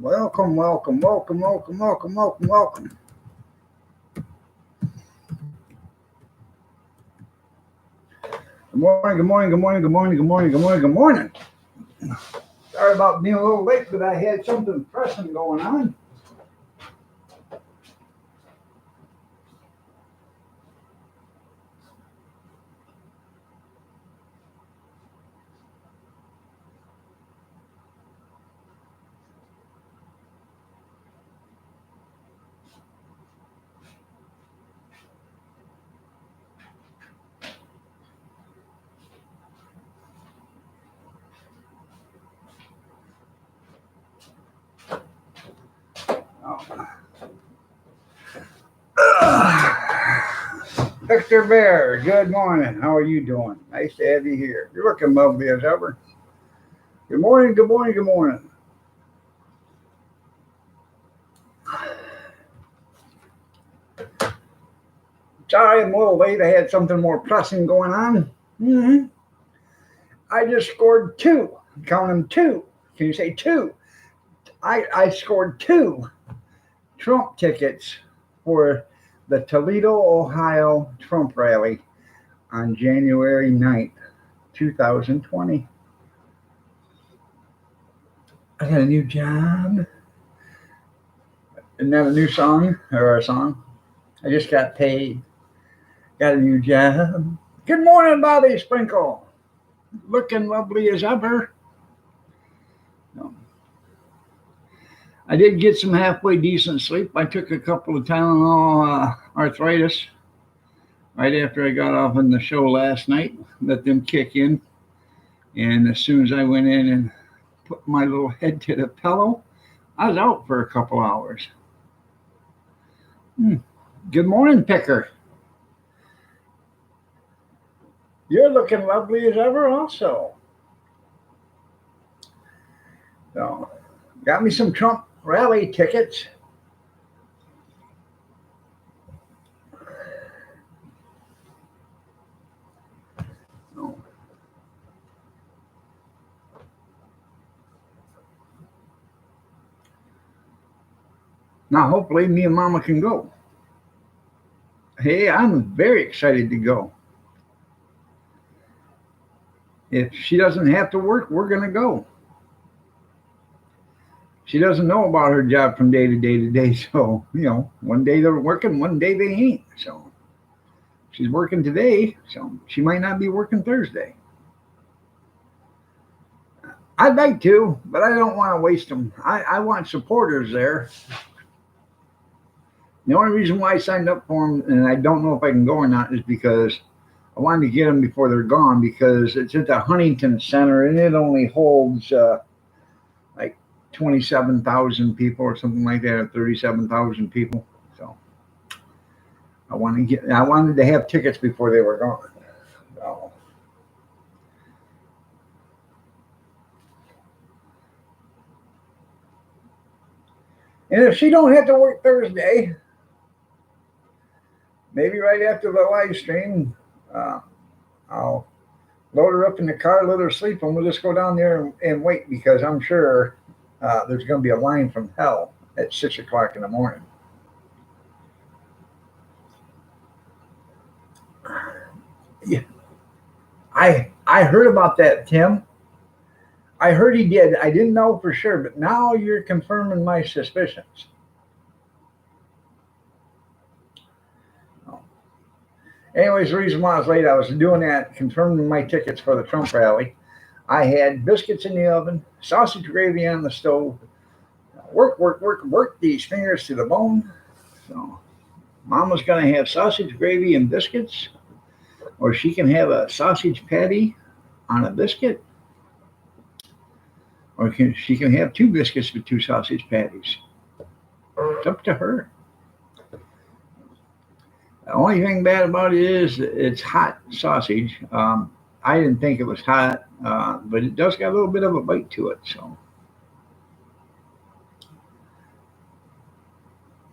Welcome, welcome, welcome, welcome, welcome, welcome, welcome. Good morning, good morning, good morning, good morning, good morning, good morning, good morning. Sorry about being a little late, but I had something pressing going on. Victor Bear, good morning. How are you doing? Nice to have you here. You're looking lovely as ever. Good morning, good morning, good morning. Sorry, I'm a little late. I had something more pressing going on. I just scored two. Count them two. Can you say two? I scored two Trump tickets for the Toledo, Ohio Trump rally on January 9th, 2020. I got a new job. Isn't that a new song or a song? I just got paid. Got a new job. Good morning, Bobby Sprinkle. Looking lovely as ever. No. I did get some halfway decent sleep. I took a couple of Tylenol arthritis right after I got off on the show last night. Let them kick in. And as soon as I went in and put my little head to the pillow, I was out for a couple hours. Good morning, Picker. You're looking lovely as ever also. So, got me some Trump rally tickets. Now, hopefully, me and Mama can go. Hey, I'm very excited to go. If she doesn't have to work, we're going to go. She doesn't know about her job from day to day to day. So, one day they're working, one day they ain't. So, she's working today. So, she might not be working Thursday. I'd like to, but I don't want to waste them. I want supporters there. The only reason why I signed up for them, and I don't know if I can go or not, is because I wanted to get them before they're gone, because it's at the Huntington Center and it only holds like 27,000 people or something like that, or 37,000 people. So I wanted to have tickets before they were gone. So. And if she don't have to work Thursday, maybe right after the live stream, I'll load her up in the car, let her sleep, and we'll just go down there and wait, because I'm sure there's going to be a line from hell at 6 o'clock in the morning. Yeah. I heard about that, Tim. I heard he did. I didn't know for sure, but now you're confirming my suspicions. Anyways, the reason why I was late, I was doing that, confirming my tickets for the Trump rally. I had biscuits in the oven, sausage gravy on the stove. Work these fingers to the bone. So, Mama's going to have sausage gravy and biscuits, or she can have a sausage patty on a biscuit, or she can have two biscuits with two sausage patties. It's up to her. The only thing bad about it is it's hot sausage. I didn't think it was hot, but it does got a little bit of a bite to it. So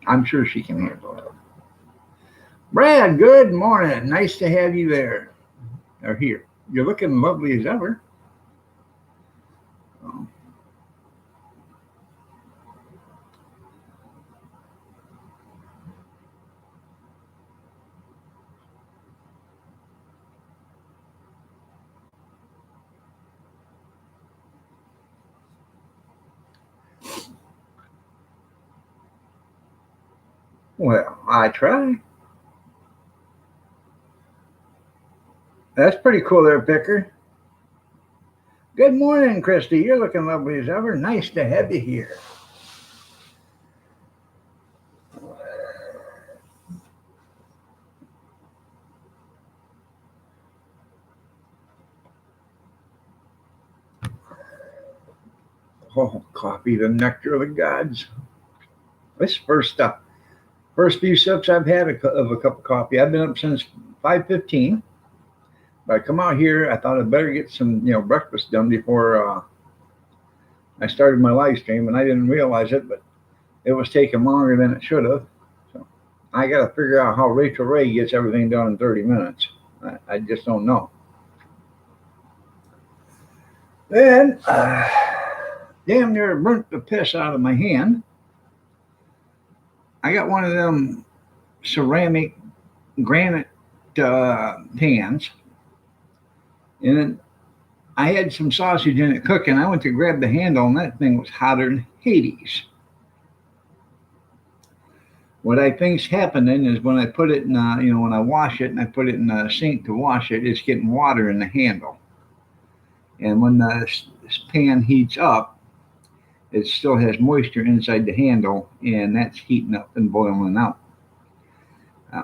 I'm sure she can handle it. Brad, good morning. Nice to have you there, or here. You're looking lovely as ever. Well, I try. That's pretty cool there, Picker. Good morning, Christy. You're looking lovely as ever. Nice to have you here. Oh, coffee, the nectar of the gods. This first few sips I've had of a cup of coffee. I've been up since 5:15. But I come out here. I thought I'd better get some, breakfast done before I started my live stream, and I didn't realize it, but it was taking longer than it should have. So I got to figure out how Rachel Ray gets everything done in 30 minutes. I just don't know. Then, damn near burnt the piss out of my hand. I got one of them ceramic granite pans, and then I had some sausage in it cooking. I went to grab the handle, and that thing was hotter than Hades. What I think's happening is when I put it in, when I wash it and I put it in the sink to wash it, it's getting water in the handle. And when this pan heats up, it still has moisture inside the handle, and that's heating up and boiling out. Uh,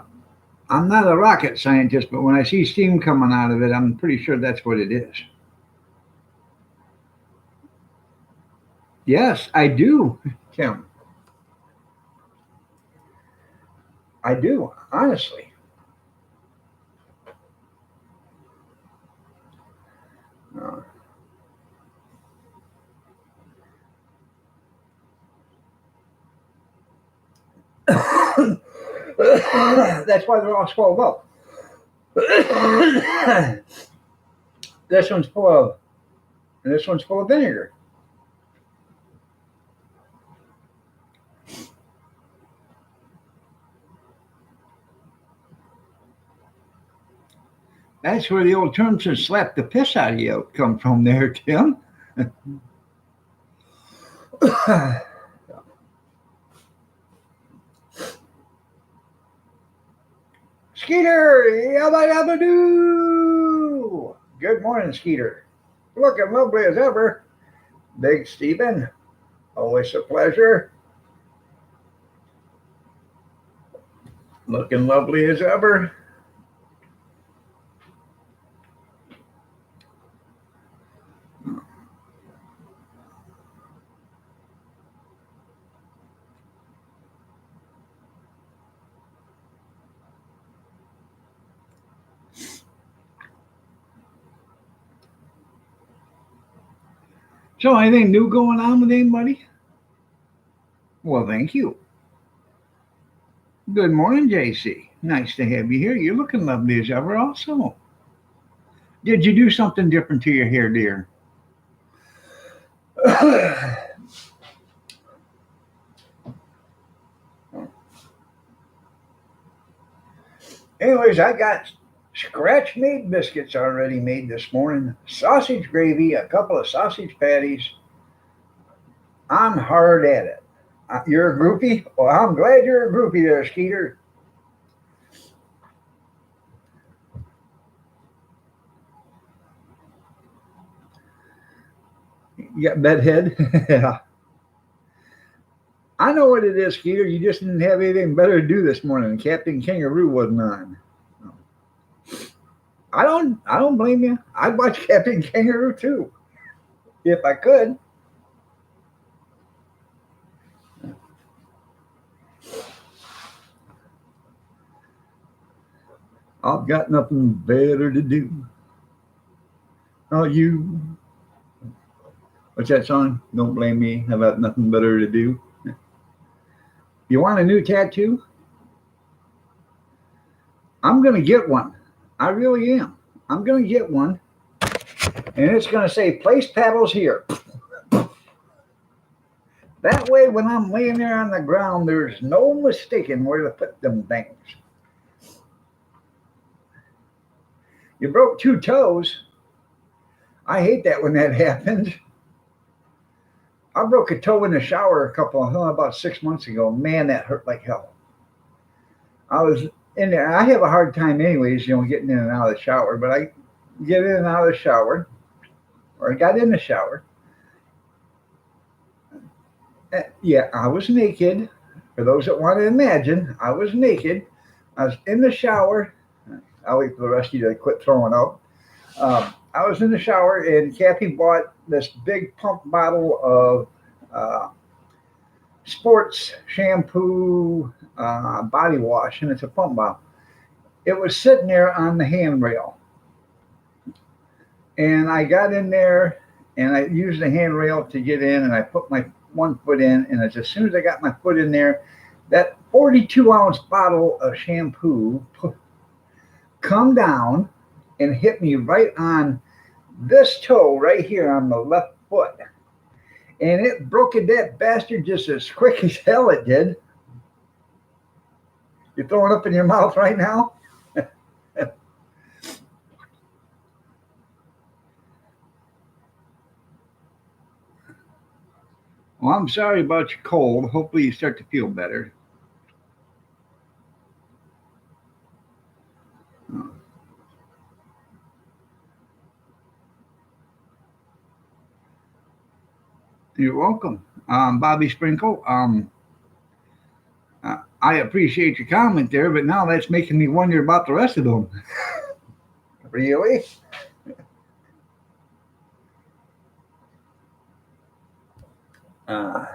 I'm not a rocket scientist, but when I see steam coming out of it, I'm pretty sure that's what it is. Yes, I do, Tim. I do, honestly. Uh, that's why they're all swelled up. This one's full of, and this one's full of vinegar. That's where the old term to slap the piss out of you come from there, Tim. Skeeter, yabba yabba doo. Good morning, Skeeter. Looking lovely as ever. Big Stephen, always a pleasure. Looking lovely as ever. So, anything new going on with anybody? Well, thank you. Good morning, JC. Nice to have you here. You're looking lovely as ever, also. Did you do something different to your hair, dear? Anyways, I got scratch made biscuits already made this morning, sausage gravy, a couple of sausage patties. I'm hard at it. You're a groupie? Well, I'm glad you're a groupie there, Skeeter. You got bedhead? Yeah. I know what it is, Skeeter. You just didn't have anything better to do this morning. Captain Kangaroo wasn't on. I don't blame you. I'd watch Captain Kangaroo too. If I could. I've got nothing better to do. Oh, you. What's that song? Don't blame me. I've got nothing better to do. You want a new tattoo? I'm going to get one. I really am. I'm going to get one. And it's going to say, place paddles here. That way, when I'm laying there on the ground, there's no mistaking where to put them things. You broke 2 toes. I hate that when that happens. I broke a toe in the shower about 6 months ago. Man, that hurt like hell. I was in there. I have a hard time, anyways, getting in and out of the shower. But I get in and out of the shower, or I got in the shower. Yeah, I was naked. For those that want to imagine, I was naked. I was in the shower. I'll wait for the rest of you to quit throwing up. I was in the shower, and Kathy bought this big pump bottle of sports shampoo body wash, and it's a pump bottle. It was sitting there on the handrail, and I got in there, and I used the handrail to get in, and I put my one foot in, and as soon as I got my foot in there, that 42-ounce bottle of shampoo come down and hit me right on this toe right here on the left foot. And it broke that bastard just as quick as hell it did. You're throwing up in your mouth right now? Well, I'm sorry about your cold. Hopefully you start to feel better. You're welcome. Bobby Sprinkle, I appreciate your comment there, but now that's making me wonder about the rest of them. Really? Uh,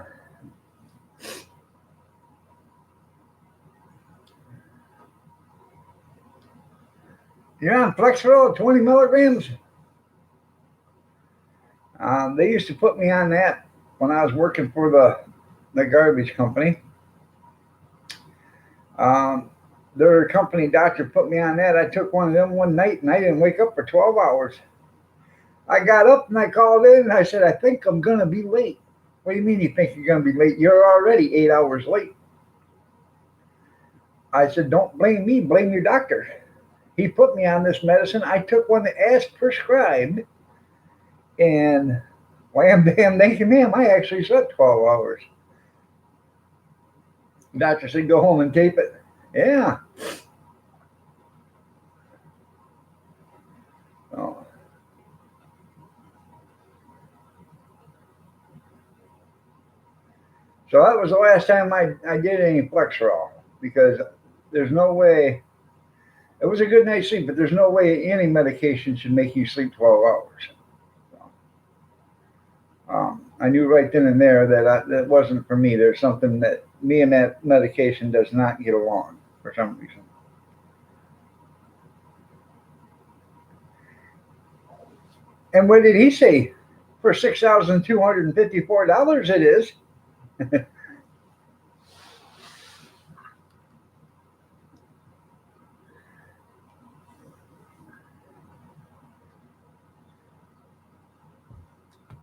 you're on Flexeril, 20 milligrams. They used to put me on that when I was working for the garbage company. Their company doctor put me on that. I took one of them one night, and I didn't wake up for 12 hours. I got up and I called in, and I said, I think I'm going to be late. What do you mean you think you're going to be late? You're already 8 hours late. I said, don't blame me, blame your doctor. He put me on this medicine. I took one as prescribed, and wham, bam, thank you, ma'am, I actually slept 12 hours. The doctor said, go home and tape it. Yeah. Oh. So that was the last time I did any Flexeril, because there's no way. It was a good night's sleep, but there's no way any medication should make you sleep 12 hours. I knew right then and there that that wasn't for me. There's something that me and that medication does not get along for some reason. And what did he say? For $6,254, it is.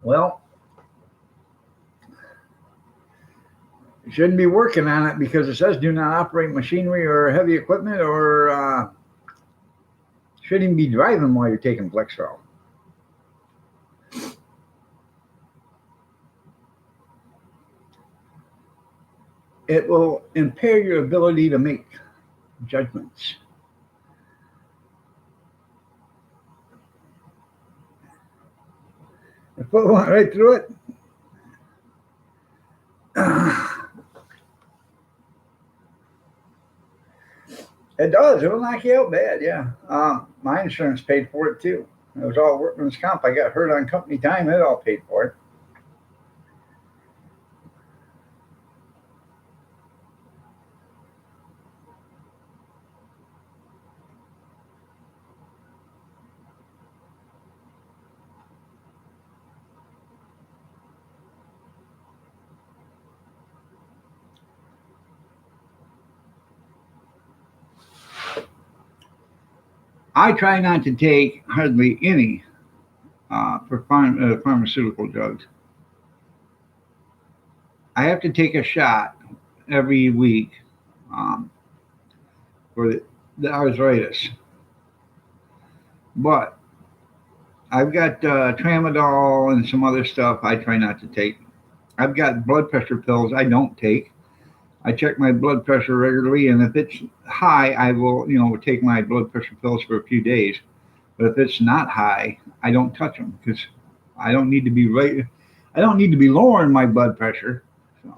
Well, you shouldn't be working on it because it says do not operate machinery or heavy equipment, or shouldn't even be driving while you're taking Flexeril. It will impair your ability to make judgments. The foot went right through it. It does. It will knock you out bad. Yeah. My insurance paid for it too. It was all workman's comp. I got hurt on company time. It all paid for it. I try not to take hardly any pharmaceutical drugs. I have to take a shot every week um, for the arthritis, but I've got tramadol and some other stuff I try not to take. I've got blood pressure pills I don't take. I check my blood pressure regularly, and if it's high, I will, take my blood pressure pills for a few days. But if it's not high, I don't touch them because I don't need to be right. I don't need to be lowering my blood pressure. So,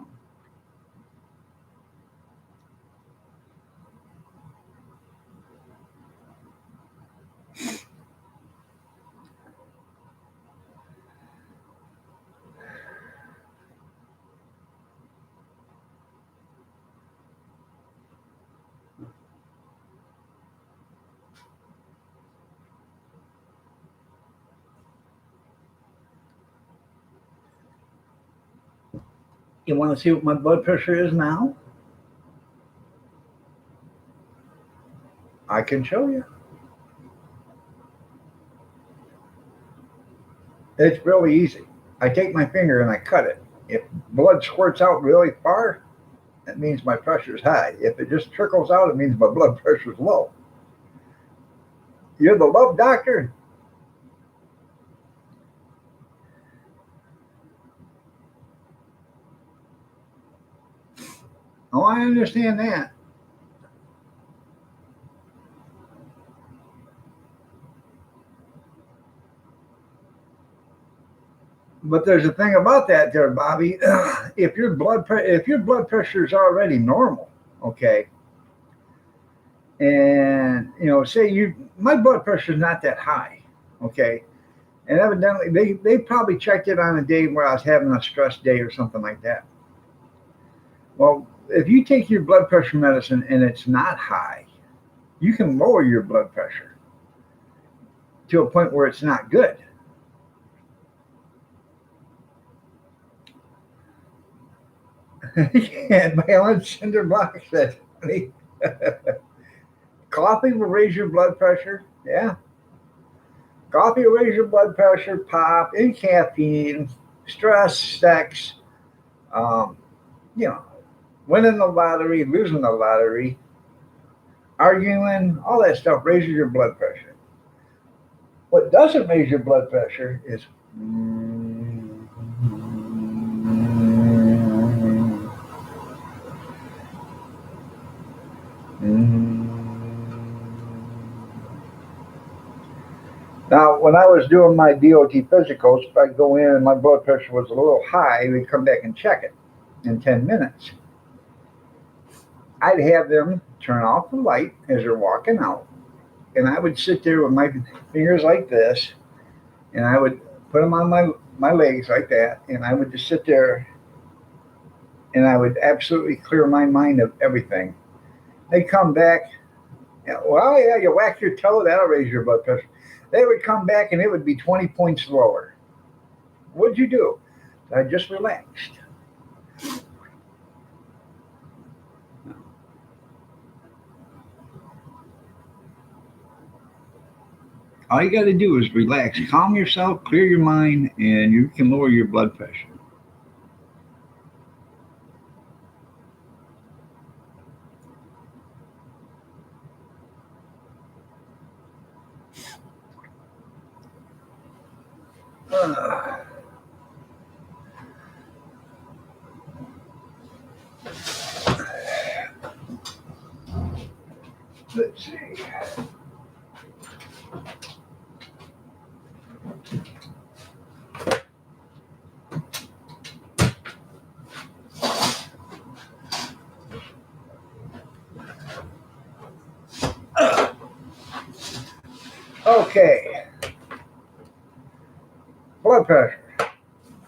you want to see what my blood pressure is now? I can show you. It's really easy. I take my finger and I cut it. If blood squirts out really far, that means my pressure is high. If it just trickles out, it means my blood pressure is low. You're the love doctor? Oh, I understand that. But there's a thing about that there, Bobby. If your blood pressure is already normal, okay, and say my blood pressure is not that high, okay, and evidently they probably checked it on a day where I was having a stress day or something like that. Well, if you take your blood pressure medicine and it's not high, you can lower your blood pressure to a point where it's not good. Yeah, balance cinder block said, honey. Coffee will raise your blood pressure. Yeah, coffee will raise your blood pressure, pop, and caffeine, stress, sex, um, you know, winning the lottery, losing the lottery, arguing, all that stuff raises your blood pressure. What doesn't raise your blood pressure is now, when I was doing my DOT physicals, if I go in and my blood pressure was a little high, we'd come back and check it in 10 minutes. I'd have them turn off the light as they're walking out, and I would sit there with my fingers like this, and I would put them on my legs like that, and I would just sit there, and I would absolutely clear my mind of everything. They'd come back, well, yeah, you whack your toe, that'll raise your blood pressure. They would come back, and it would be 20 points lower. What'd you do? I just relaxed. All you got to do is relax, calm yourself, clear your mind, and you can lower your blood pressure. Uh, let's see. Okay, blood pressure.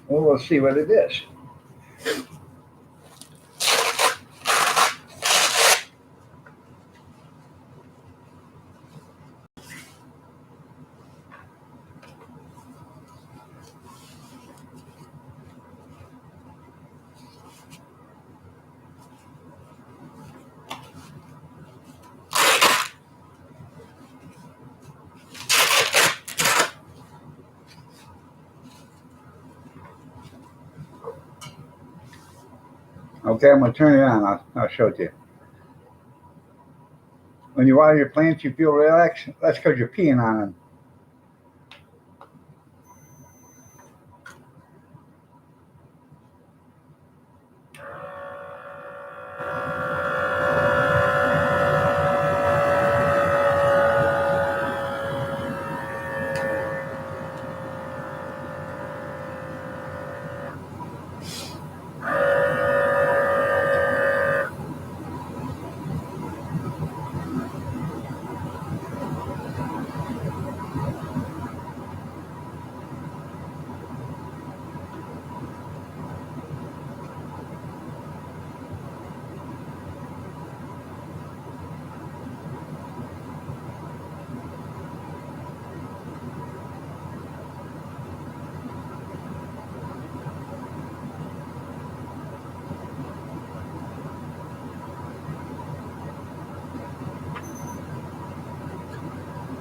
Well, we'll see what it is. Okay, I'm going to turn it on. I'll show it to you. When you water your plants, you feel relaxed. That's because you're peeing on them.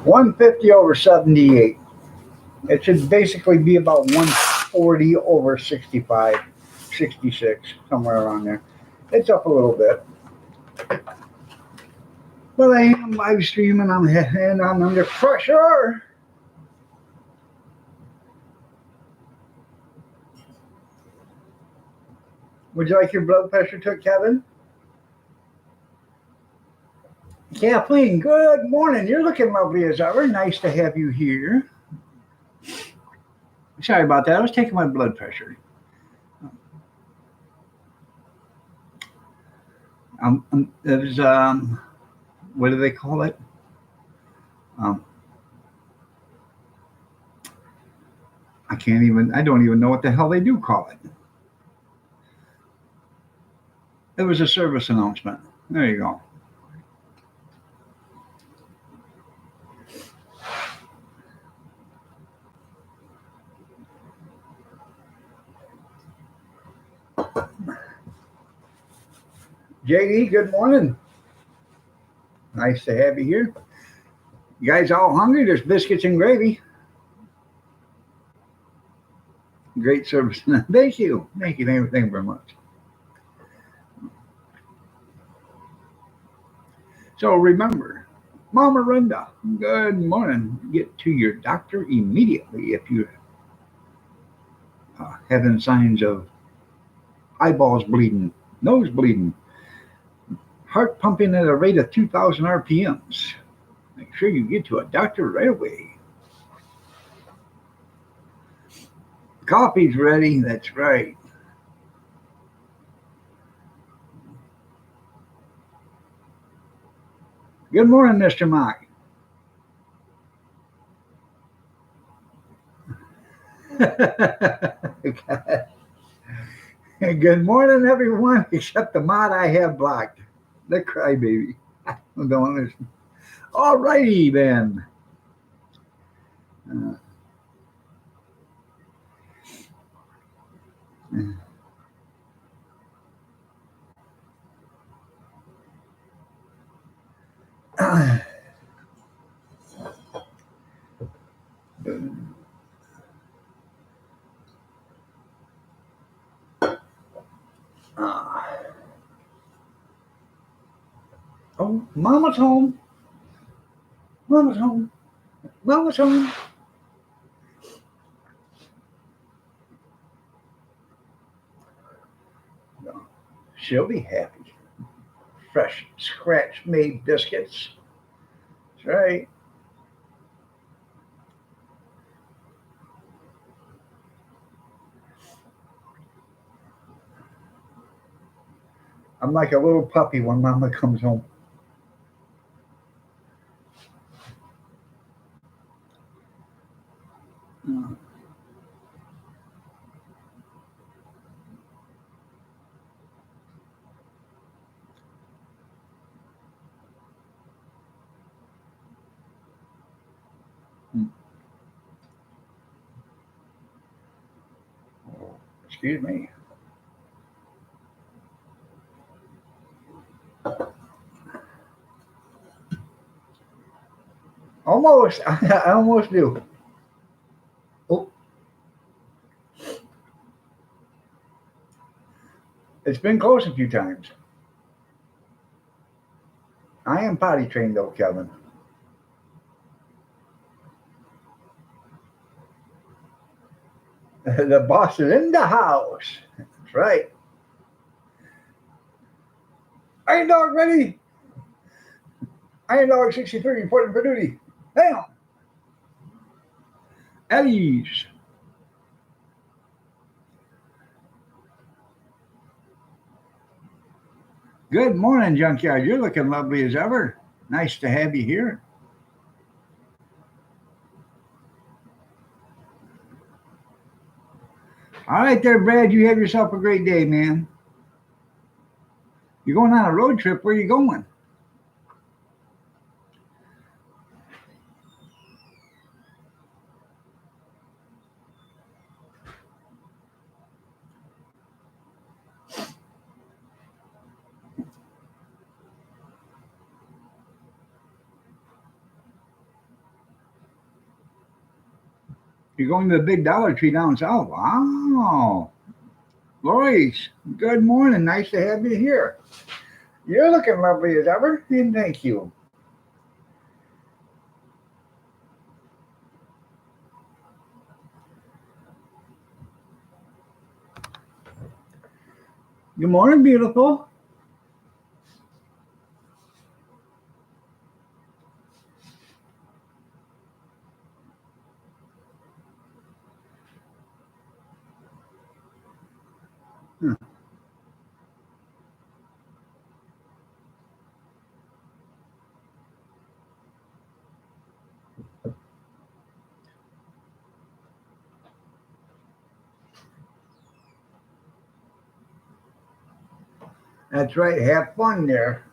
150 over 78. It should basically be about 140 over 65, 66, somewhere around there. It's up a little bit. But I am live streaming and I'm under pressure. Would you like your blood pressure took, Kevin? Kathleen, good morning. You're looking lovely as ever. Nice to have you here. Sorry about that. I was taking my blood pressure. There's what do they call it? I don't even know what the hell they do call it. It was a service announcement. There you go. JD, good morning. Nice to have you here. You guys all hungry? There's biscuits and gravy. Great service. Thank you. Thank you very much. So remember, Mama Renda, good morning. Get to your doctor immediately if you're having signs of eyeballs bleeding, nose bleeding, heart pumping at a rate of 2,000 RPMs. Make sure you get to a doctor right away. Coffee's ready. That's right. Good morning, Mr. Mock. Good morning, everyone, except the mod I have blocked. The crybaby. All righty, then. Oh, Mama's home. Mama's home. Mama's home. She'll be happy. Fresh, scratch-made biscuits. That's right. I'm like a little puppy when Mama comes home. Excuse me. Almost. I almost do. Oh. It's been close a few times. I am potty trained though, Kevin. The boss is in the house. That's right. Iron Dog ready. Iron Dog 63 reporting for duty. Bam. At ease. Good morning, Junkyard. You're looking lovely as ever. Nice to have you here. All right there, Brad. You have yourself a great day, man. You're going on a road trip. Where are you going? You're going to the big Dollar Tree down south. Wow. Lois, good morning. Nice to have you here. You're looking lovely as ever, and thank you. Good morning, beautiful. Hmm. That's right. Have fun there.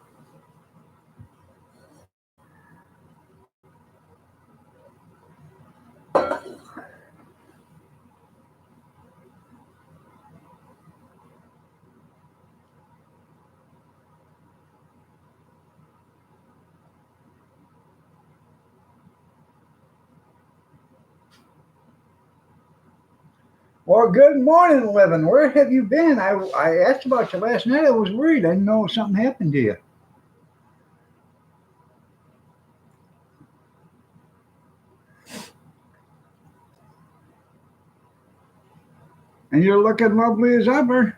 Well, good morning, Living. Where have you been? I asked about you last night. I was worried. I didn't know something happened to you. And you're looking lovely as ever.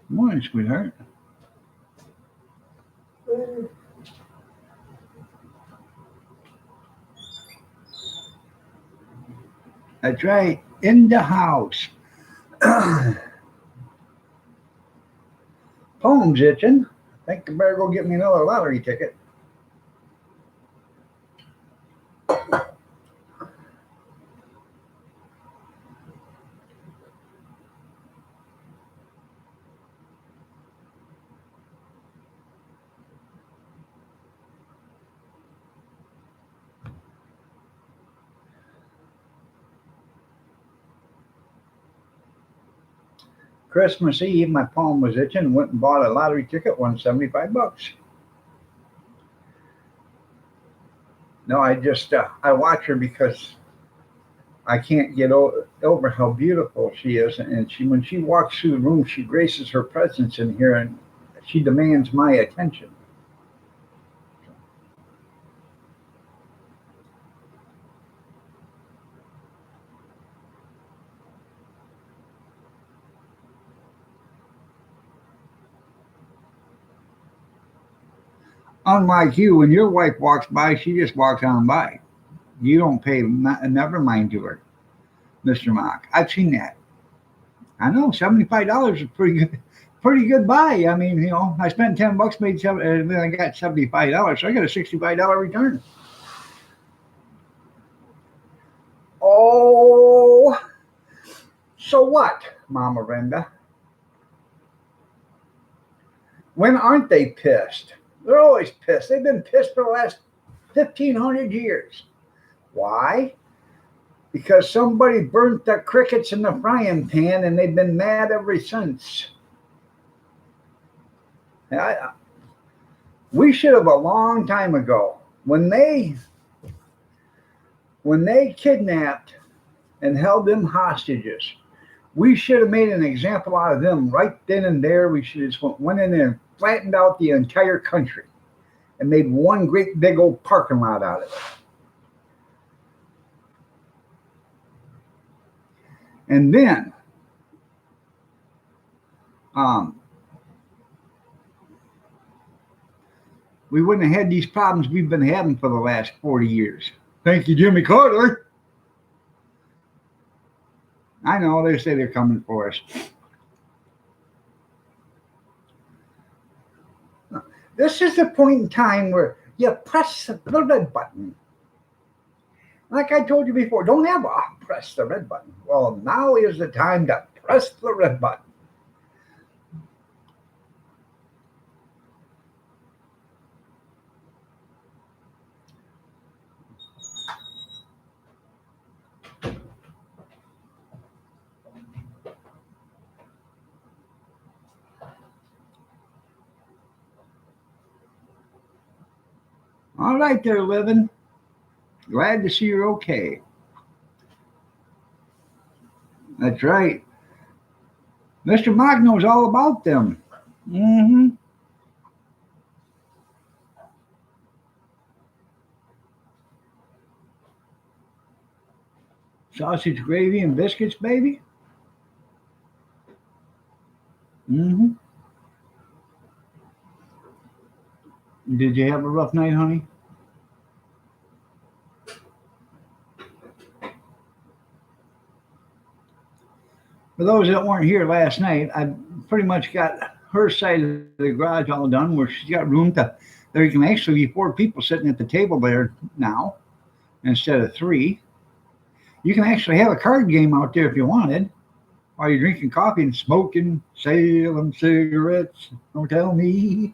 Good morning, sweetheart. That's right. In the house. Poem's itching. I think I better go get me another lottery ticket. Christmas Eve, my palm was itching. Went and bought a lottery ticket. Won $75. No, I watch her because I can't get over how beautiful she is. And when she walks through the room, she graces her presence in here, and she demands my attention. Unlike you, when your wife walks by, she just walks on by. You don't pay never mind to her, Mr. Mock. I've seen that. I know $75 is pretty good buy. I mean, I spent $10, made seven, and then I got $75, so I got a $65 return. Oh, so what, Mama Brenda? When aren't they pissed? They're always pissed. They've been pissed for the last 1,500 years. Why? Because somebody burnt the crickets in the frying pan, and they've been mad ever since. I, we should have a long time ago when they kidnapped and held them hostages. We should have made an example out of them right then and there. We should have just went in there and flattened out the entire country and made one great big old parking lot out of it. And then um, we wouldn't have had these problems we've been having for the last 40 years. Thank you, Jimmy Carter. I know they say they're coming for us. This is the point in time where you press the red button. Like I told you before, don't ever press the red button. Well, now is the time to press the red button. All right there, Living. Glad to see you're okay. That's right. Mr. Mike knows all about them. Mm-hmm. Sausage gravy and biscuits, baby. Mm-hmm. Did you have a rough night, honey? For those that weren't here last night, I pretty much got her side of the garage all done where she's got room to, there can actually be 4 people sitting at the table there now instead of 3. You can actually have a card game out there if you wanted while you're drinking coffee and smoking Salem cigarettes. Don't tell me.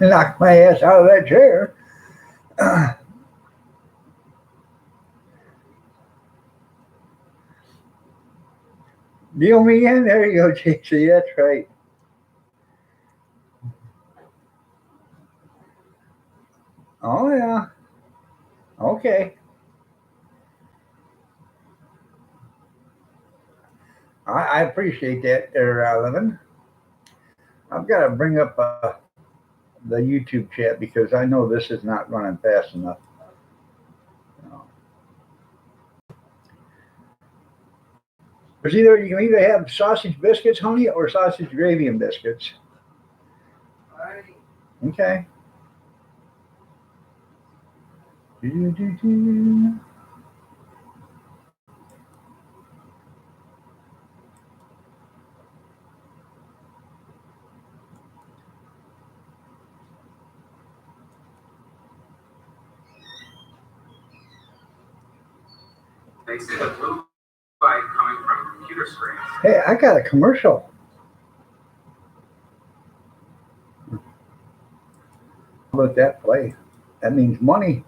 Knock my ass out of that chair. Deal me in. There you go, JC. That's right. Oh, yeah. Okay. I appreciate that there, Levin. I've got to bring up the YouTube chat because I know this is not running fast enough. There's you can either have sausage biscuits, honey, or sausage gravy and biscuits. Okay. They see the blue light coming from computer screens. Hey, I got a commercial. How about that play? That means money.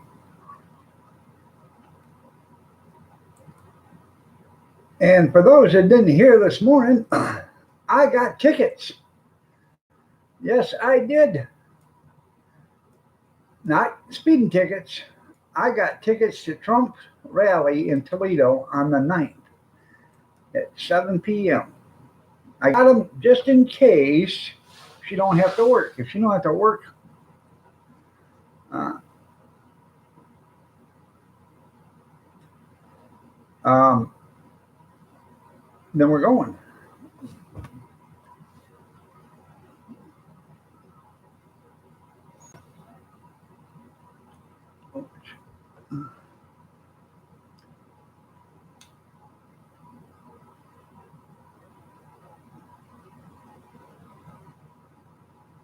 And for those that didn't hear this morning, I got tickets. Yes, I did. Not speeding tickets. I got tickets to Trump's rally in Toledo on the 9th at 7 p.m. I got them just in case she don't have to work. If she don't have to work, then we're going.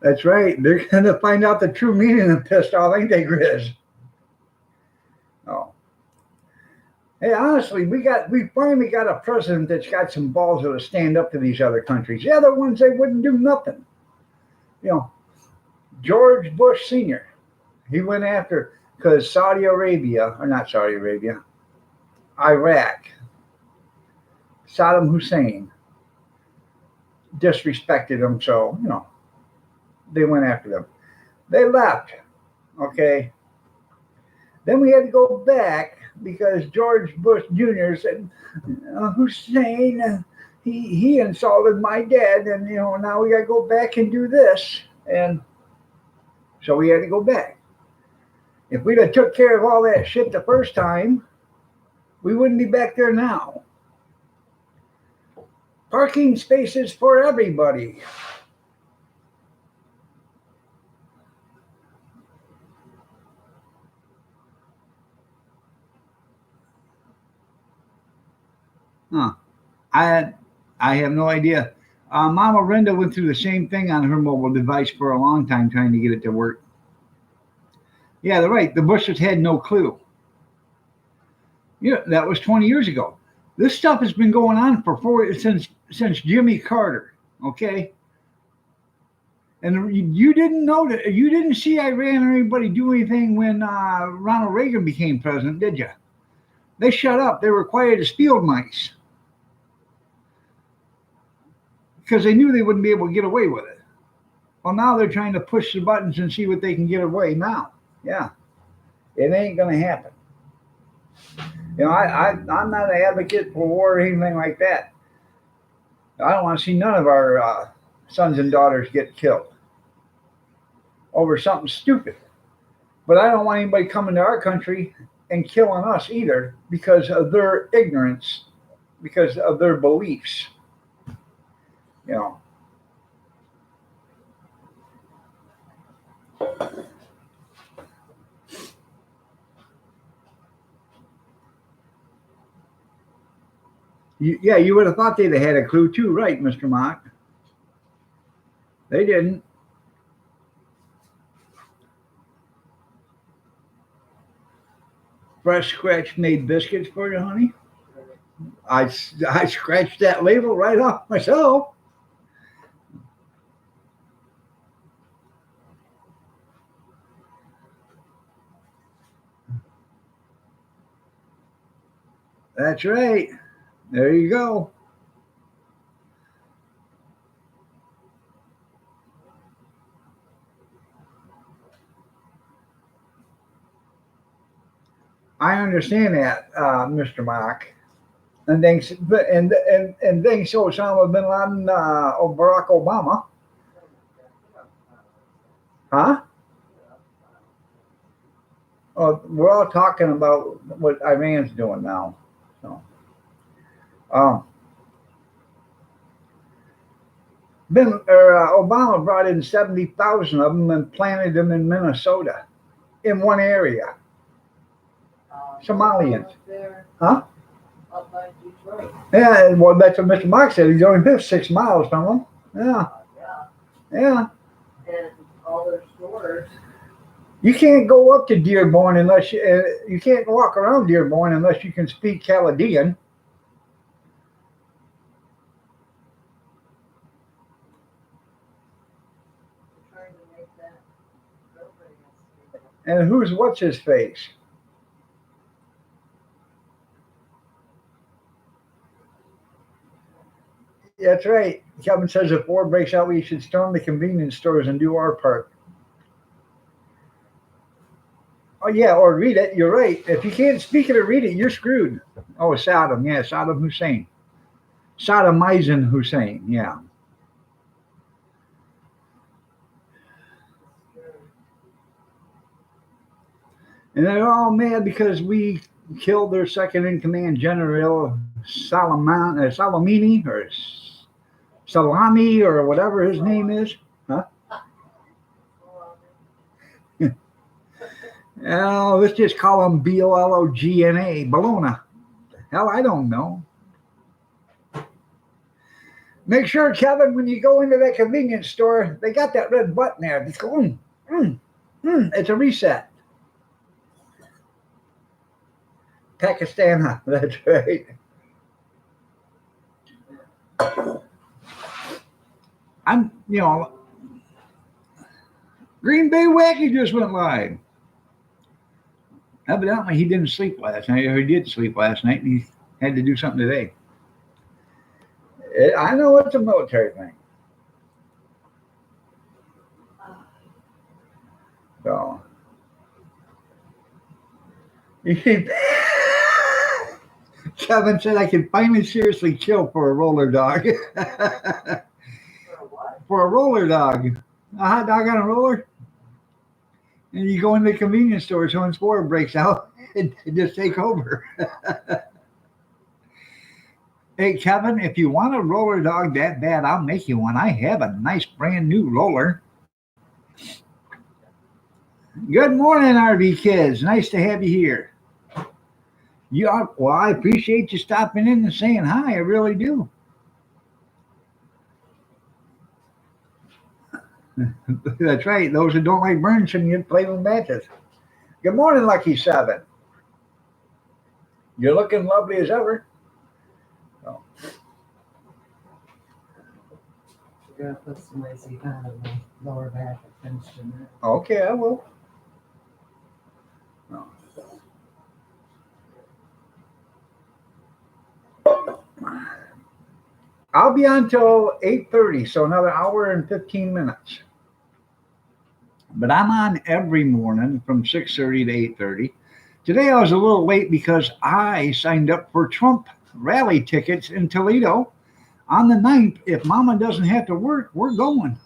That's right. They're going to find out the true meaning of pissed off, ain't they, Grizz? Oh. Hey, honestly, we finally got a president that's got some balls that'll stand up to these other countries. The other ones, they wouldn't do nothing. You know, George Bush Sr., he went after, because Saudi Arabia, or not Saudi Arabia, Iraq, Saddam Hussein disrespected them, so, you know, they went after them. They left, okay? Then we had to go back because George Bush Jr. said, Hussein, he insulted my dad, and, you know, now we got to go back and do this. And so we had to go back. If we'd have took care of all that shit the first time, we wouldn't be back there now. Parking spaces for everybody. Huh. I have no idea. Mama Renda went through the same thing on her mobile device for a long time trying to get it to work. Yeah, they're right. The Bushes had no clue. Yeah, that was 20 years ago. This stuff has been going on since Jimmy Carter. Okay. And you didn't know that. You didn't see Iran or anybody do anything when Ronald Reagan became president, did you? They shut up. They were quiet as field mice because they knew they wouldn't be able to get away with it. Well, now they're trying to push the buttons and see what they can get away now. Yeah, it ain't going to happen. You know, I'm not an advocate for war or anything like that. I don't want to see none of our sons and daughters get killed over something stupid. But I don't want anybody coming to our country and killing us either because of their ignorance, because of their beliefs. You know. Yeah, you would have thought they'd have had a clue too, right, Mr. Mock? They didn't. Fresh scratch made biscuits for you, honey. I scratched that label right off myself. That's right. There you go. I understand that, Mr. Mock. And thanks, and thanks to Osama bin Laden or Barack Obama, huh? We're all talking about what Iran's doing now. So, um, Obama brought in 70,000 of them and planted them in Minnesota, in one area. Somalians, huh? Up by Detroit. Yeah, well, that's what Mr. Mark said. He's only lived 6 miles from them. Yeah, Yeah. yeah. And all their stores. You can't go up to Dearborn unless you can't walk around Dearborn unless you can speak Chaldean. Trying to make that And what's his face? That's right. Kevin says if war breaks out, we should storm the convenience stores and do our part. Oh yeah, or read it. You're right. If you can't speak it or read it, you're screwed. Oh, Saddam. Yeah, Saddam Hussein. Saddam Hussein. Yeah. And they're all mad because we killed their second in command general Salamini or Salami or whatever his name is. Huh? Oh, let's just call him Bologna. Bologna. Hell, I don't know. Make sure, Kevin, when you go into that convenience store, they got that red button there. Just go, it's a reset. Pakistan, that's right. Green Bay Wacky just went live. Evidently, he didn't sleep last night, or he did sleep last night, and he had to do something today. I know it's a military thing. So, Kevin said I can finally seriously chill for a roller dog. For a roller dog. A hot dog on a roller? And you go into the convenience store, so when war breaks out, and just take over. Hey, Kevin, if you want a roller dog that bad, I'll make you one. I have a nice brand new roller. Good morning, RV kids. Nice to have you here. Well, I appreciate you stopping in and saying hi. I really do. That's right. Those who don't like burns shouldn't get played with matches. Good morning, Lucky 7. You're looking lovely as ever. You're gonna put some lazy on the lower back and finish in that. Okay, I will. No. I'll be on till 8:30, so another hour and 15 minutes. but I'm on every morning from 6:30 to 8:30. Today I was a little late because I signed up for Trump rally tickets in Toledo on the 9th. If Mama doesn't have to work, we're going.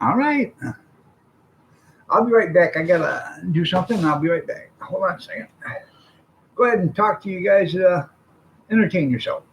All right. I'll be right back. I gotta do something. I'll be right back. Hold on a second. Go ahead and talk to you guys. Entertain yourself.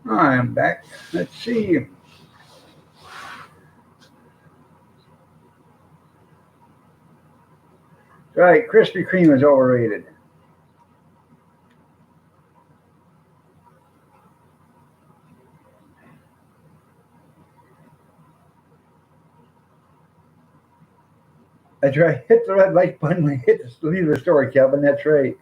I'm back. Let's see. Right, Krispy Kreme is overrated. That's right. Hit the red like button when you hit the leave the store, Kevin. That's right.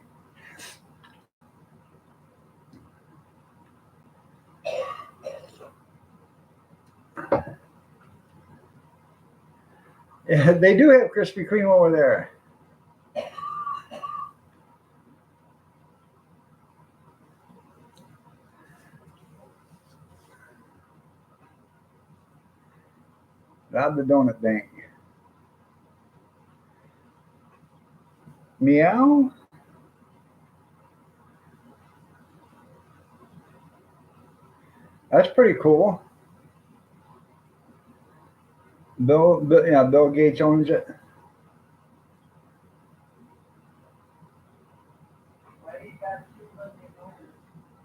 Yeah, they do have Krispy Kreme over there. Rob the Donut Bank. Meow. That's pretty cool. Bill Gates owns it.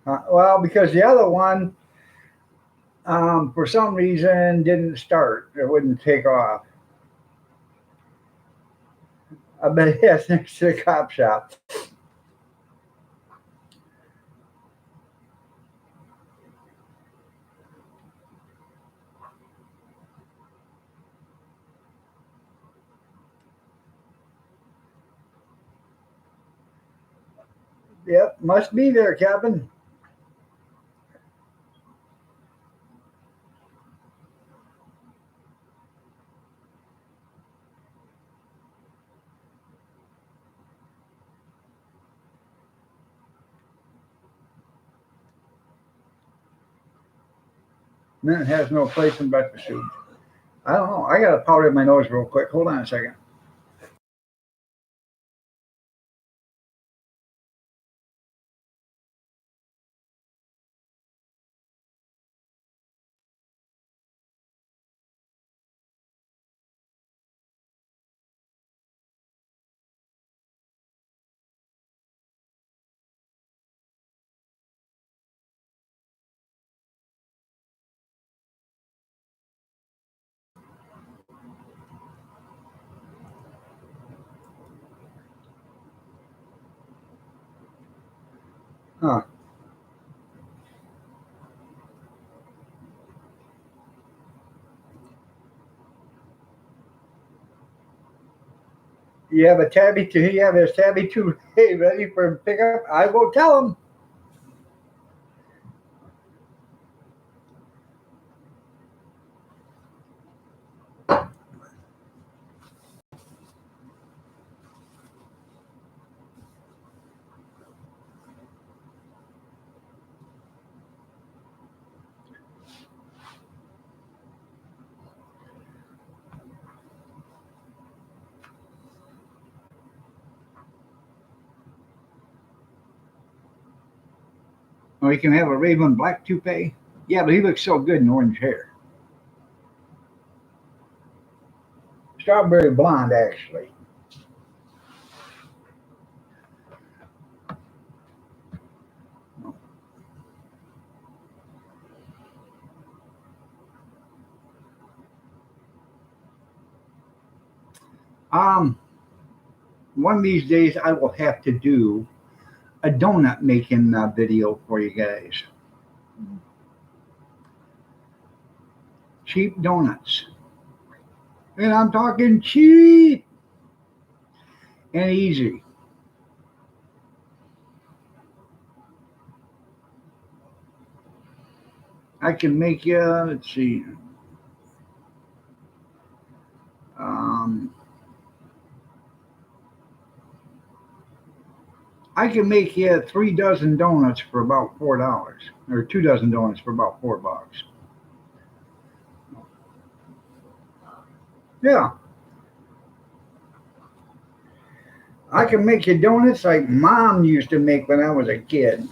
Well, because the other one, for some reason, didn't start. It wouldn't take off. I bet it's next to the cop shop. Yep, must be there, Kevin. Mint has no place in breakfast soup. I don't know. I got to powder my nose real quick. Hold on a second. Huh. You have a tabby too. You have his tabby too. Hey, ready for pickup? I will tell him. Or you can have a raven black toupee. Yeah, but he looks so good in orange hair. Strawberry blonde, actually. Um, One of these days I will have to do a donut making video for you guys. Cheap donuts. And I'm talking cheap and easy. I can make you, let's see, um, I can make you 3 dozen donuts for about $4, or 2 dozen donuts for about $4. Yeah, I can make you donuts like Mom used to make when I was a kid.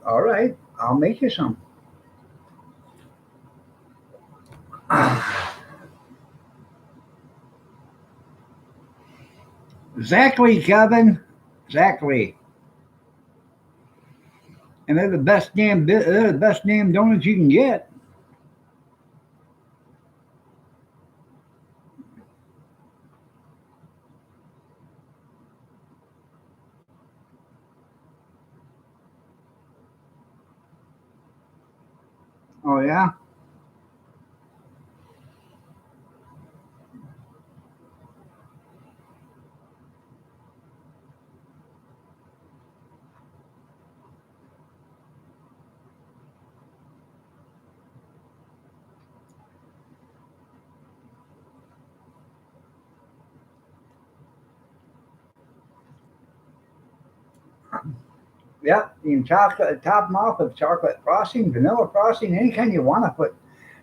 All right, I'll make you some. Exactly, Kevin. Exactly. And they're the best damn donuts you can get. Oh yeah. Yeah, you can chocolate top them off with chocolate frosting, vanilla frosting, any kind you want to put.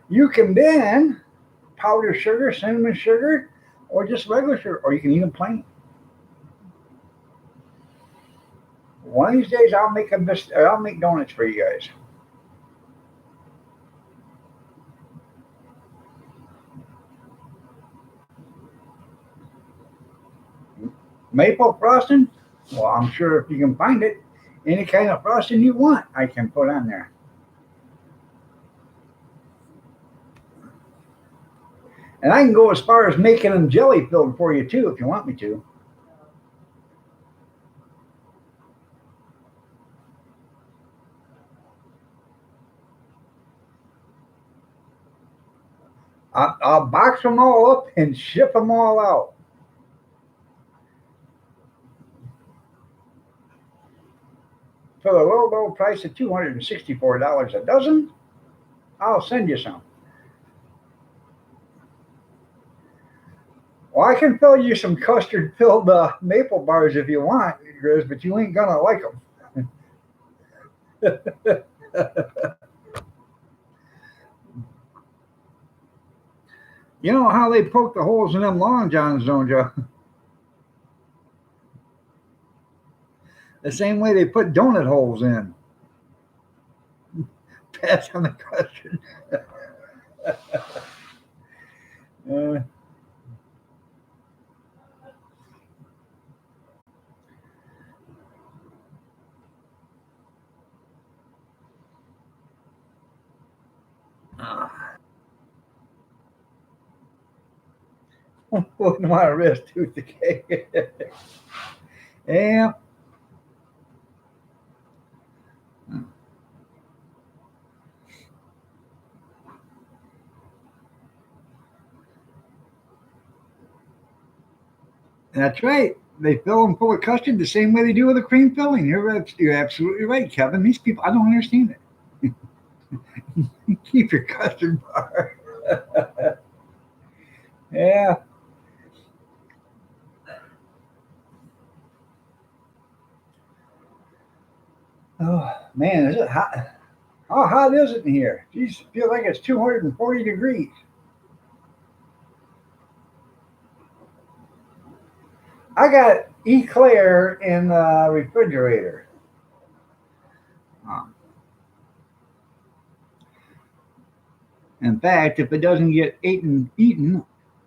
You can then powder sugar, cinnamon sugar, or just regular sugar, or you can eat them plain. One of these days, I'll make donuts for you guys. Maple frosting. Well, I'm sure if you can find it, any kind of frosting you want, I can put on there. And I can go as far as making them jelly filled for you too, if you want me to. I'll box them all up and ship them all out. For the low, low price of $264 a dozen, I'll send you some. Well, I can fill you some custard filled maple bars if you want, Grizz, but you ain't gonna like them. You know how they poke the holes in them long johns, don't you? The same way they put donut holes in. Pass on the custard. uh, wouldn't want to risk tooth decay. Yeah. That's right. They fill them full of custard the same way they do with a cream filling. You're absolutely right, Kevin. These people, I don't understand it. Keep your custard bar. Yeah. Oh man, is it hot? How hot is it in here? Geez, feel like it's 240 degrees. I got Eclair in the refrigerator. Uh, In fact, if it doesn't get eaten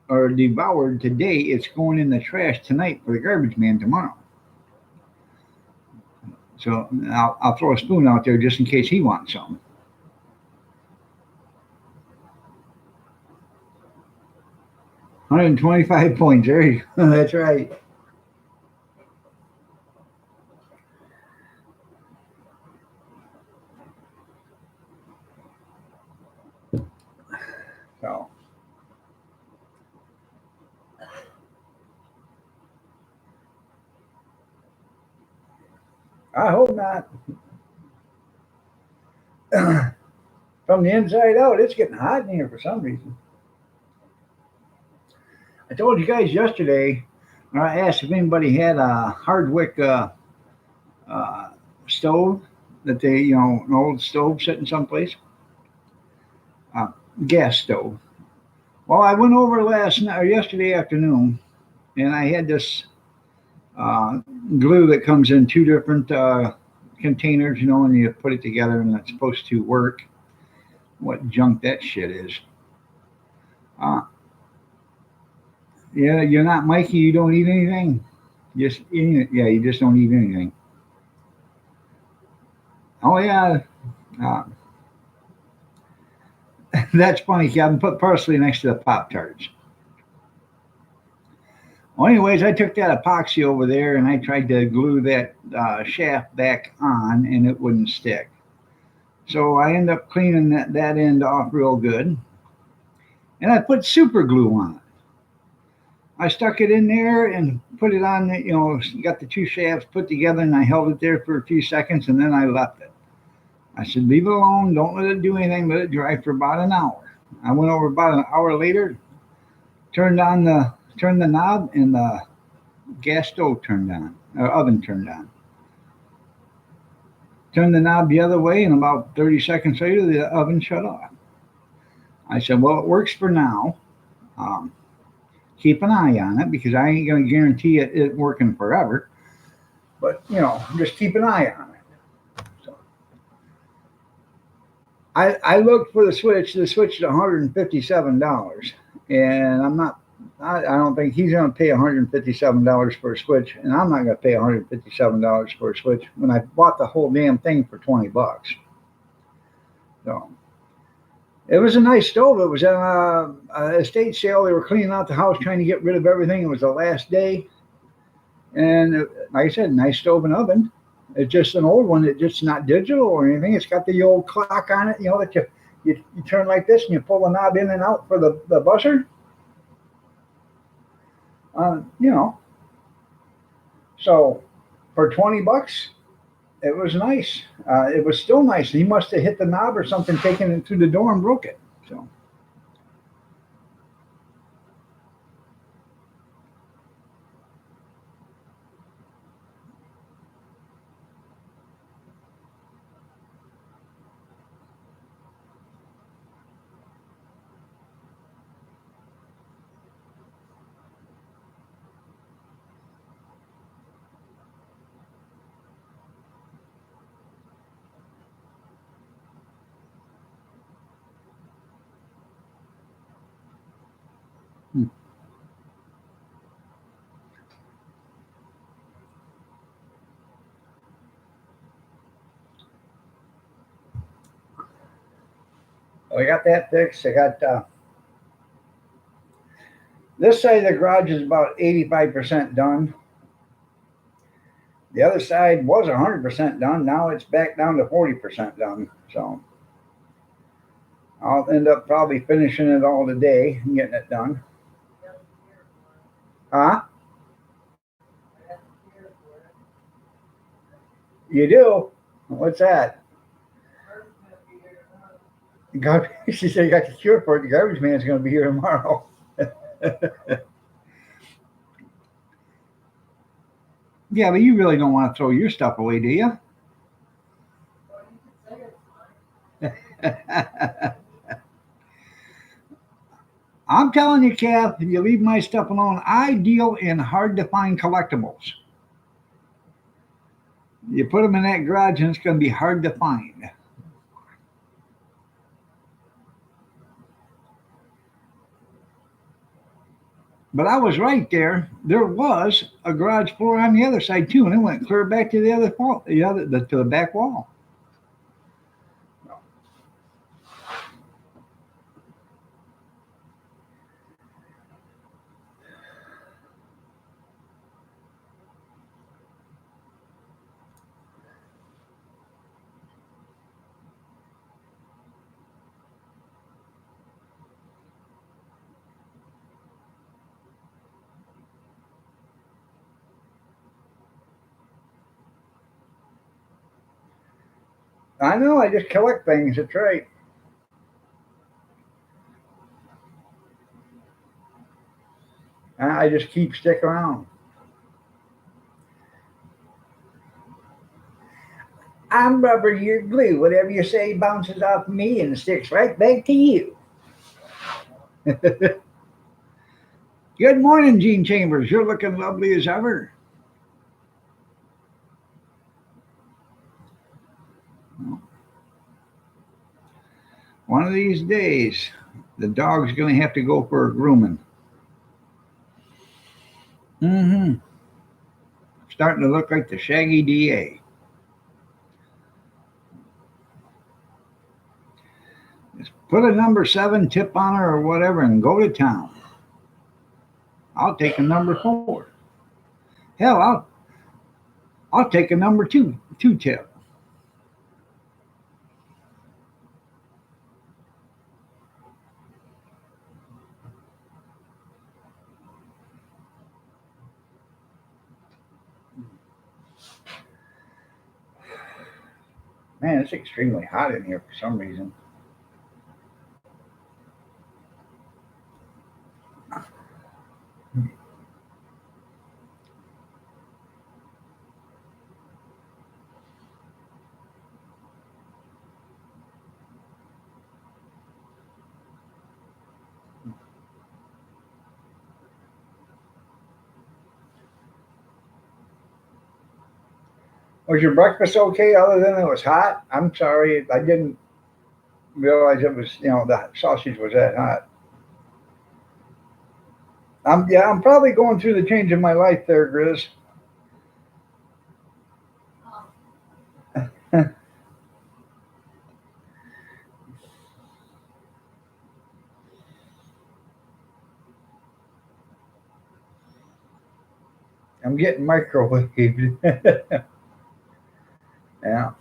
or devoured today, it's going in the trash tonight for the garbage man tomorrow. So I'll throw a spoon out there just in case he wants some. 125 points. There you go. That's right. So I hope not. From the inside out, it's getting hot in here for some reason. I told you guys yesterday, or I asked if anybody had a Hardwick uh, stove that they, an old stove sitting someplace, uh, gas stove. Well, I went over last night or yesterday afternoon, and I had this uh, glue that comes in two different containers, and you put it together, and it's supposed to work. What junk that shit is. Uh, yeah, you're not Mikey. You don't eat anything. Yeah, you just don't eat anything. Oh yeah, uh, that's funny, Kevin. Put parsley next to the Pop Tarts. Well, anyways, I took that epoxy over there and I tried to glue that shaft back on, and it wouldn't stick. So I ended up cleaning that end off real good, and I put super glue on it. I stuck it in there and put it on. Got the two shafts put together, and I held it there for a few seconds, and then I left it. I said, leave it alone. Don't let it do anything. Let it dry for about an hour. I went over about an hour later, turned the knob, and the gas stove turned on, or oven turned on. turned the knob the other way, and about 30 seconds later, the oven shut off. I said, well, it works for now. Um, Keep an eye on it because I ain't going to guarantee it working forever. But, just keep an eye on it. So I looked for the switch. The switch is $157. And I don't think he's going to pay $157 for a switch. And I'm not going to pay $157 for a switch when I bought the whole damn thing for $20. So it was a nice stove. It was on a estate sale. They were cleaning out the house, trying to get rid of everything. It was the last day. And like I said, nice stove and oven. It's just an old one. It's just not digital or anything. It's got the old clock on it, that you turn like this and you pull the knob in and out for the buzzer. You know. So for $20, it was nice. It was still nice. He must have hit the knob or something, taking it through the door and broke it. So. I got that fixed. I got this side of the garage is about 85% done. The other side was 100% done. Now it's back down to 40% done. So I'll end up probably finishing it all today and getting it done. Huh? You do? What's that? She said you got the cure for it. The garbage man's going to be here tomorrow. Yeah, but you really don't want to throw your stuff away, do you? I'm telling you, Kath, if you leave my stuff alone, I deal in hard to find collectibles. You put them in that garage and it's going to be hard to find. But I was right there. There was a garage floor on the other side too, and it went clear back to the other wall, to the back wall. I know. I just collect things. That's right. I just keep stick around. I'm rubber, you're glue. Whatever you say bounces off me and sticks right back to you. Good morning, Gene Chambers. You're looking lovely as ever. One of these days, the dog's going to have to go for a grooming. Mm-hmm. Starting to look like the Shaggy DA. Just put a number 7 tip on her or whatever and go to town. I'll take a number 4. Hell, I'll take a number 2 tip. Man, it's extremely hot in here for some reason. Was your breakfast okay other than it was hot? I'm sorry. I didn't realize it was, the sausage was that hot. I'm probably going through the change of my life there, Grizz. I'm getting microwaved. Yeah.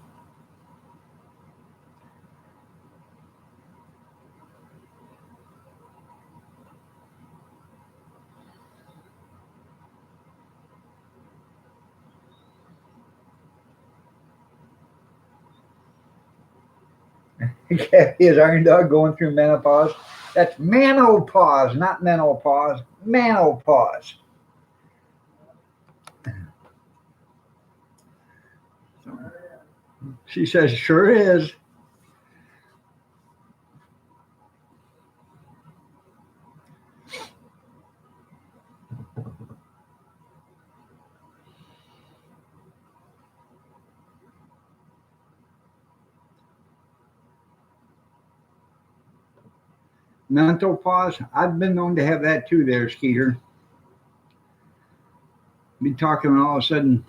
Is Iron Dog going through menopause? That's manopause, not menopause. Manopause. She says, sure is. Mental pause. I've been known to have that too there, Skeeter. Be talking and all of a sudden,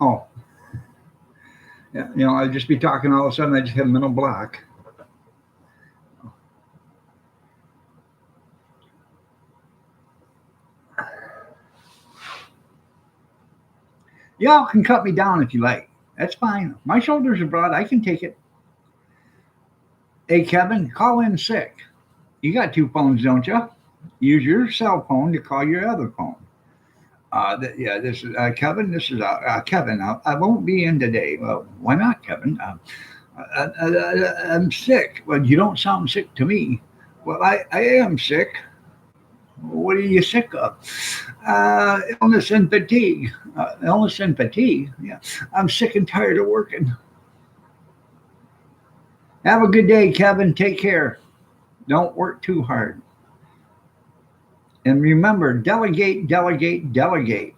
oh, yeah, I'd just be talking all of a sudden, I just have a mental block. Y'all can cut me down if you like. That's fine. My shoulders are broad. I can take it. Hey, Kevin, call in sick. You got two phones, don't you? Use your cell phone to call your other phone. This is Kevin. This is Kevin. I won't be in today. Well, why not, Kevin? I'm sick. Well, you don't sound sick to me. Well, I am sick. What are you sick of? Illness and fatigue. Illness and fatigue. Yeah, I'm sick and tired of working. Have a good day, Kevin. Take care. Don't work too hard. And remember, delegate, delegate, delegate.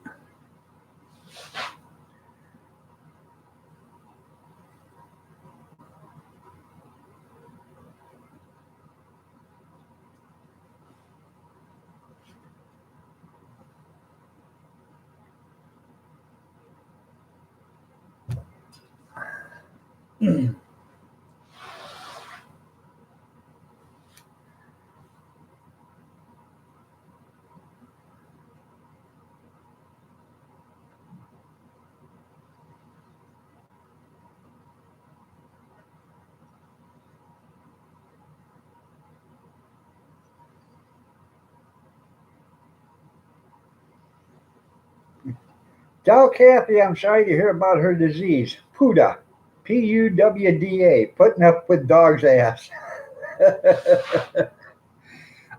Tell Kathy I'm sorry to hear about her disease. PUDA. Puwda. Putting up with dog's ass.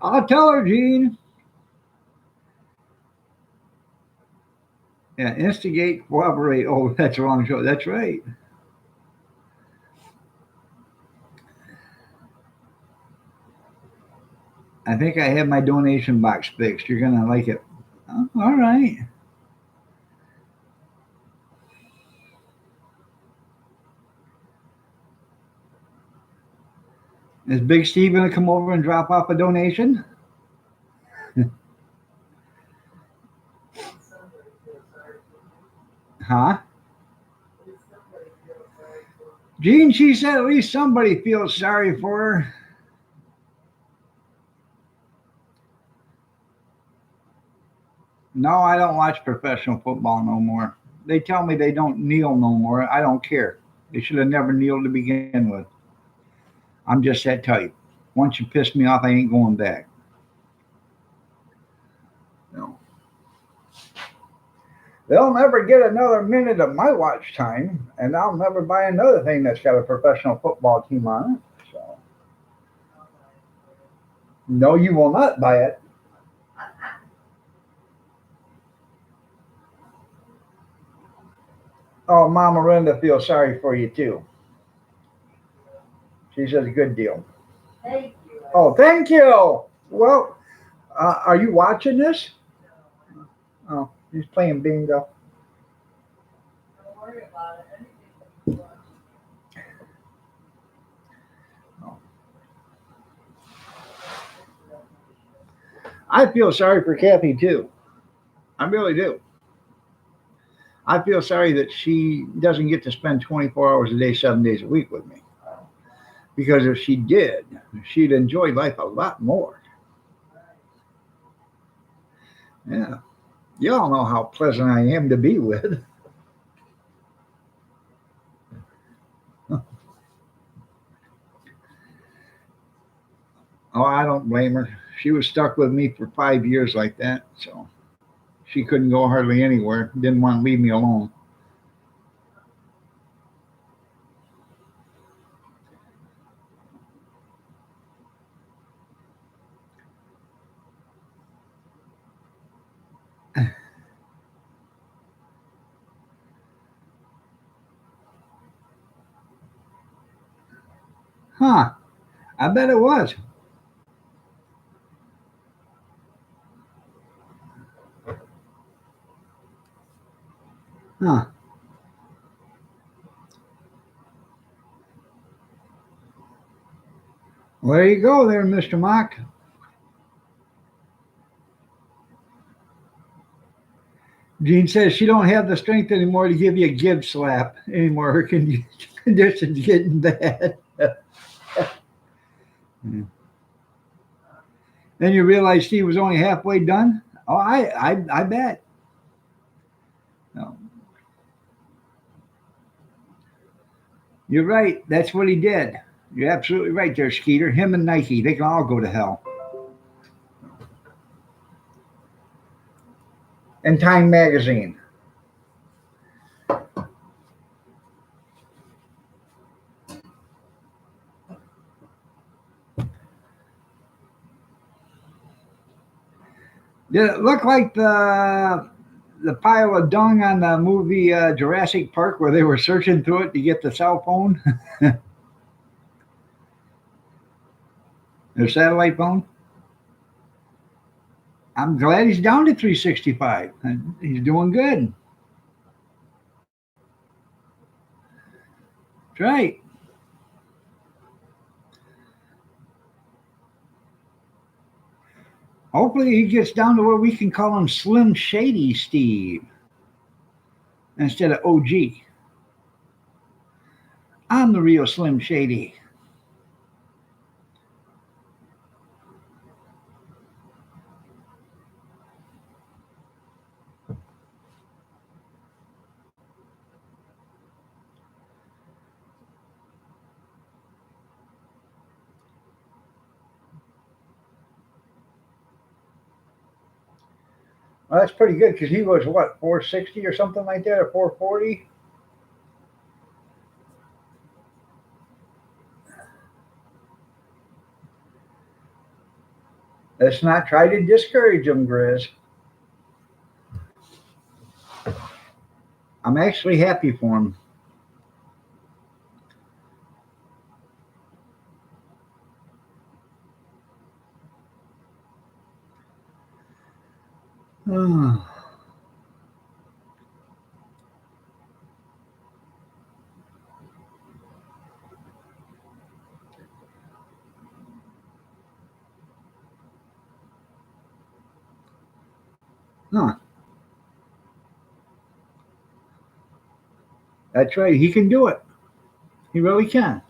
I'll tell her, Gene. Yeah, instigate, cooperate. Oh, that's the wrong show. That's right. I think I have my donation box fixed. You're going to like it. Oh, all right. Is Big Steve going to come over and drop off a donation? Huh? Gene, she said at least somebody feels sorry for her. No, I don't watch professional football no more. They tell me they don't kneel no more. I don't care. They should have never kneeled to begin with. I'm just that type. Once you piss me off, I ain't going back. No. They'll never get another minute of my watch time, and I'll never buy another thing that's got a professional football team on it. So, no, you will not buy it. Oh, Mama Linda feels sorry for you too. She says, good deal. Thank you. Oh, thank you. Well, Are you watching this? Oh, he's playing bingo. Don't worry about it. Oh. I feel sorry for Kathy too. I really do. I feel sorry that she doesn't get to spend 24 hours a day, 7 days a week with me. Because if she did, she'd enjoy life a lot more. Yeah. You all know how pleasant I am to be with. Oh, I don't blame her. She was stuck with me for 5 years like that, so she couldn't go hardly anywhere. Didn't want to leave me alone. Huh. I bet it was. Huh. Well, there you go there, Mr. Mock. Jean says she don't have the strength anymore to give you a give slap anymore. Her condition's getting bad. Hmm. Then you realize Steve was only halfway done? Oh, I bet. No. You're right. That's what he did. You're absolutely right there, Skeeter. Him and Nike, they can all go to hell. And Time Magazine. Did it look like the pile of dung on the movie Jurassic Park where they were searching through it to get the cell phone? Their satellite phone? I'm glad he's down to 365. He's doing good. That's right. Hopefully he gets down to where we can call him Slim Shady Steve instead of OG. I'm the real Slim Shady. Well, that's pretty good because he was what, 460 or something like that, or 440? Let's not try to discourage him, Grizz. I'm actually happy for him. Huh. That's right. He can do it. He really can.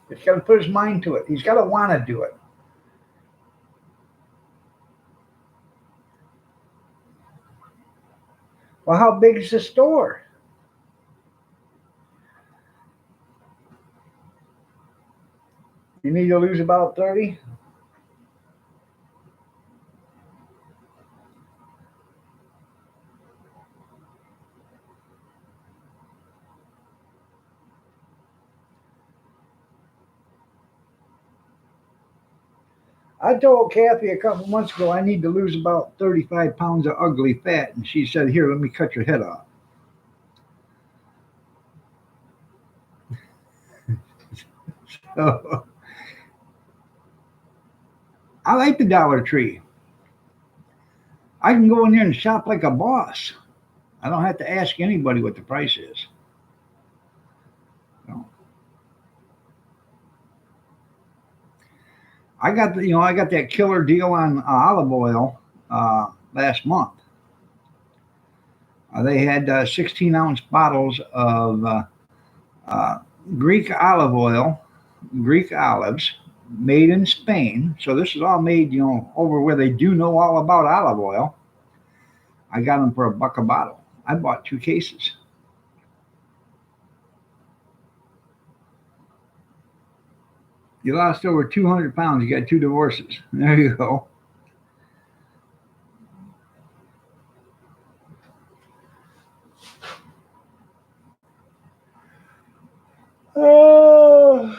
He's got to put his mind to it. He's got to want to do it. Well, how big is the store? You need to lose about 30? I told Kathy a couple months ago I need to lose about 35 pounds of ugly fat, and she said, "Here, let me cut your head off." So, I like the Dollar Tree. I can go in there and shop like a boss. I don't have to ask anybody what the price is. No. I got that killer deal on olive oil last month. They had 16-ounce bottles of uh, Greek olive oil, Greek olives, made in Spain. So this is all made, over where they do know all about olive oil. I got them for $1 a bottle. I bought 2 cases. You lost over 200 pounds. You got 2 divorces. There you go. Oh.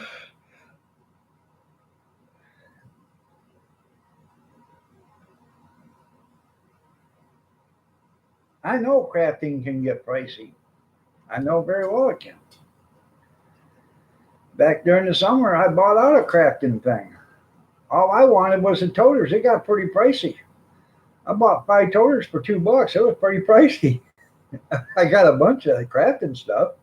I know crafting can get pricey. I know very well it can. Back during the summer, I bought out a crafting thing. All I wanted was the toters. It got pretty pricey. I bought 5 toters for $2. It was pretty pricey. I got a bunch of crafting stuff.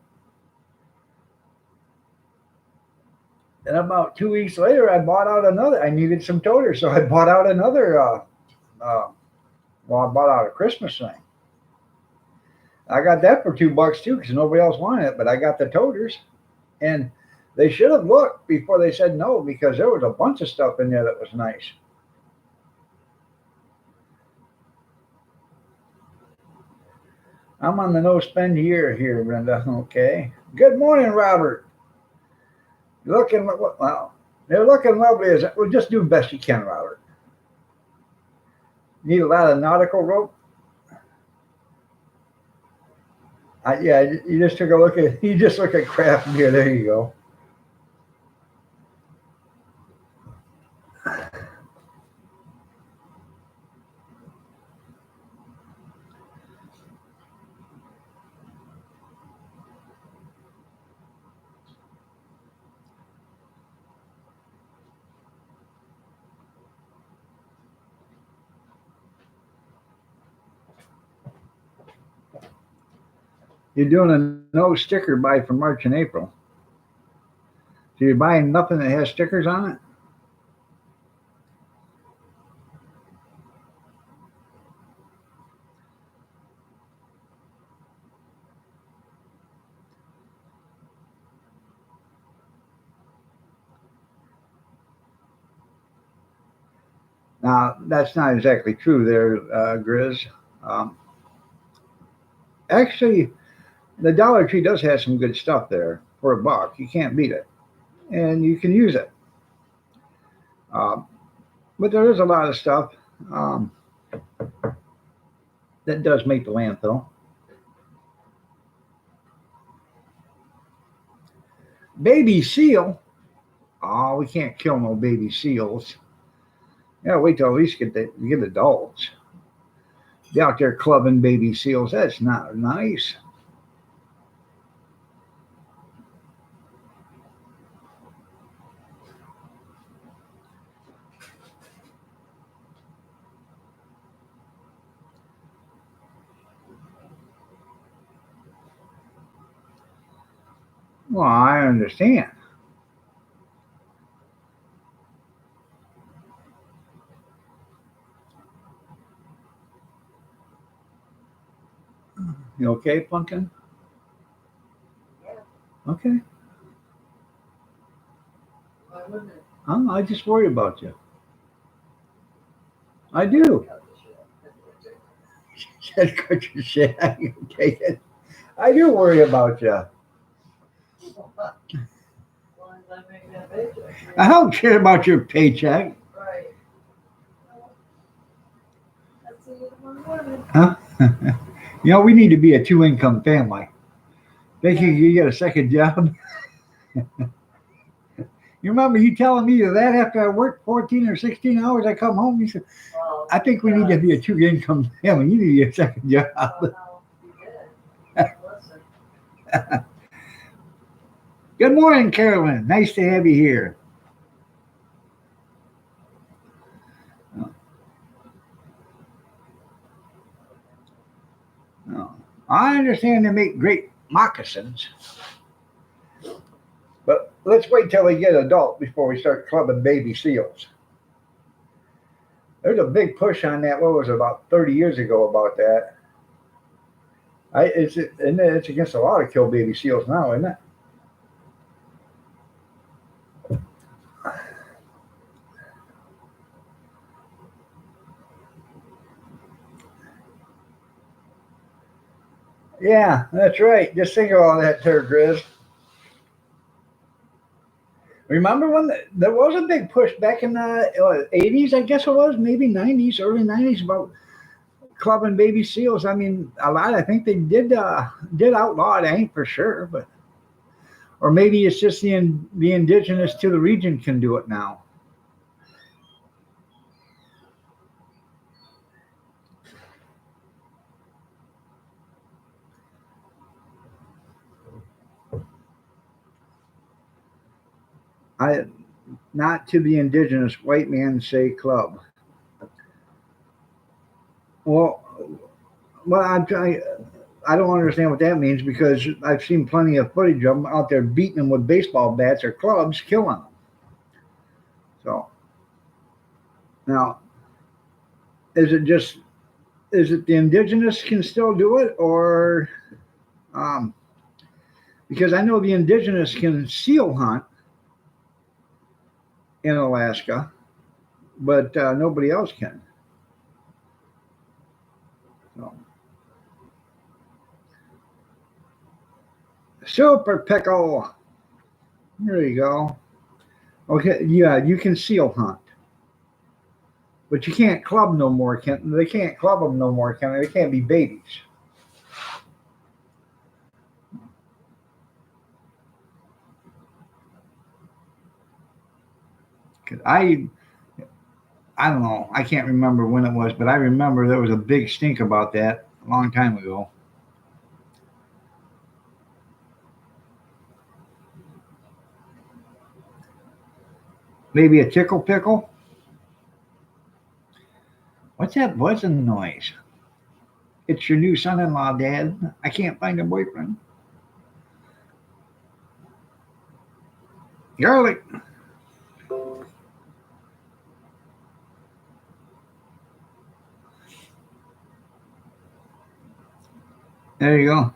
And about 2 weeks later, I bought out another. I needed some toters, so I bought out another. I bought out a Christmas thing. I got that for $2 too, because nobody else wanted it. But I got the toters, and they should have looked before they said no, because there was a bunch of stuff in there that was nice. I'm on the no spend year here, Brenda. Okay. Good morning, Robert. Looking well. They're looking lovely. Well, just do the best you can, Robert. Need a lot of nautical rope. Yeah, you just took a look at. You just look at craft beer. There you go. You're doing a no sticker buy for March and April. So you're buying nothing that has stickers on it? Now, that's not exactly true there, Grizz. Um, Actually, the Dollar Tree does have some good stuff there for $1. You can't beat it. And you can use it. Um, but there is a lot of stuff that does make the landfill. Baby seal. Oh, we can't kill no baby seals. Yeah, wait till at least get adults. Be out there clubbing baby seals. That's not nice. Well, I understand. You okay, Pumpkin? Yeah. Okay. Why wouldn't it? I just worry about you. I do. Said cut your shit. I can take it. I do worry about you. As long as I make that paycheck. I don't care about your paycheck. Right. That's the one woman. Huh? We need to be a 2-income family. Think you get a second job? You remember you telling me that after I worked 14 or 16 hours, I come home, you said, Well, I think we need to be a 2-income family. You need to get a second job. well, you did. Listen. Good morning, Carolyn. Nice to have you here. I understand they make great moccasins, but let's wait till they get adult before we start clubbing baby seals. There's a big push on that. What was it, about 30 years ago about that? It's against the law to kill baby seals now, isn't it? Yeah, that's right. Just think of all that there, Grizz. Remember when there was a big push back in the 80s, I guess it was, maybe 90s, early 90s, about clubbing baby seals. I mean, a lot. I think they did outlaw it. I ain't for sure, but or maybe it's just the indigenous to the region can do it now. I Not to the indigenous white man say club. Well, well, I'm trying. I don't understand what that means because I've seen plenty of footage of them out there beating them with baseball bats or clubs, killing them. So now, is it just is it the indigenous can still do it, or um, because I know the indigenous can seal hunt in Alaska, but nobody else can. So, super pickle. There you go. Okay, yeah, you can seal hunt, but you can't club no more. Can they can't club them no more? Can they? They can't be babies. 'Cause I don't know. I can't remember when it was, but I remember there was a big stink about that a long time ago. Maybe a tickle pickle. What's that buzzing noise? It's your new son-in-law, Dad. I can't find a boyfriend. Garlic. There you go.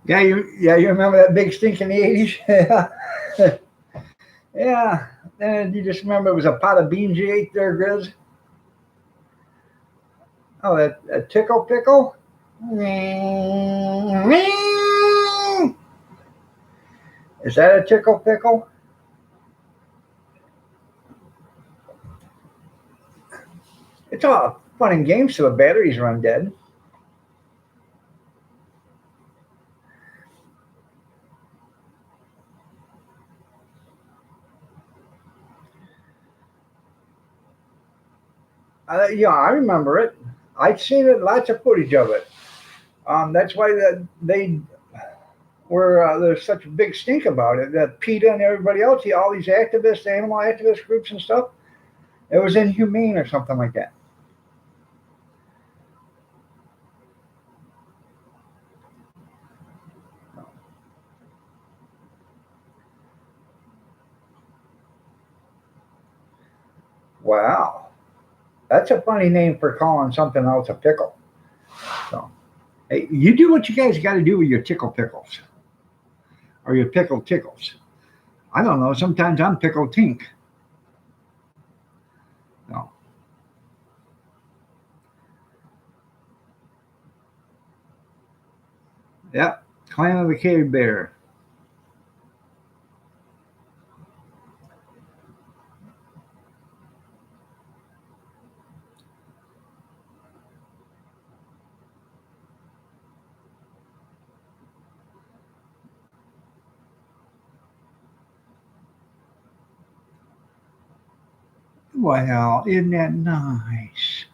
Yeah, you remember that big stink in the 80s? Yeah. And you just remember it was a pot of beans you ate there, Grizz? Oh, that a tickle pickle? Is that a tickle pickle? It's all fun and games till the batteries run dead. Yeah, I remember it. I'd seen it, lots of footage of it. That's why they were there's such a big stink about it. That PETA and everybody else, all these activists, animal activist groups and stuff, it was inhumane or something like that. Wow, that's a funny name for calling something else a pickle. So, hey, you do what you guys got to do with your tickle pickles or your pickle tickles. I don't know. Sometimes I'm pickle tink. So, yep, Clan of the Cave Bear. Well, isn't that nice?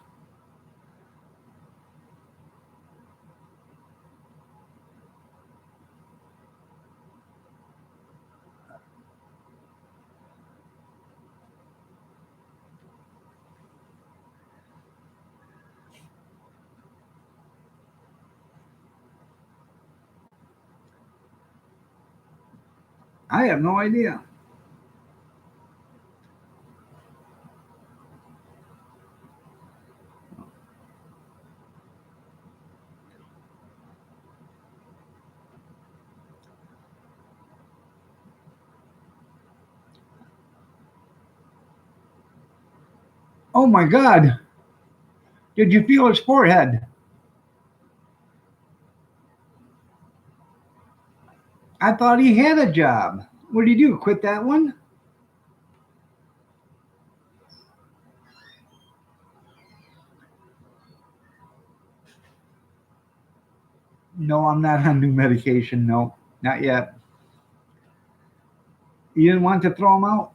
I have no idea. Oh my God. Did you feel his forehead? I thought he had a job. What did he do? Quit that one? No, I'm not on new medication. No, not yet. You didn't want to throw him out?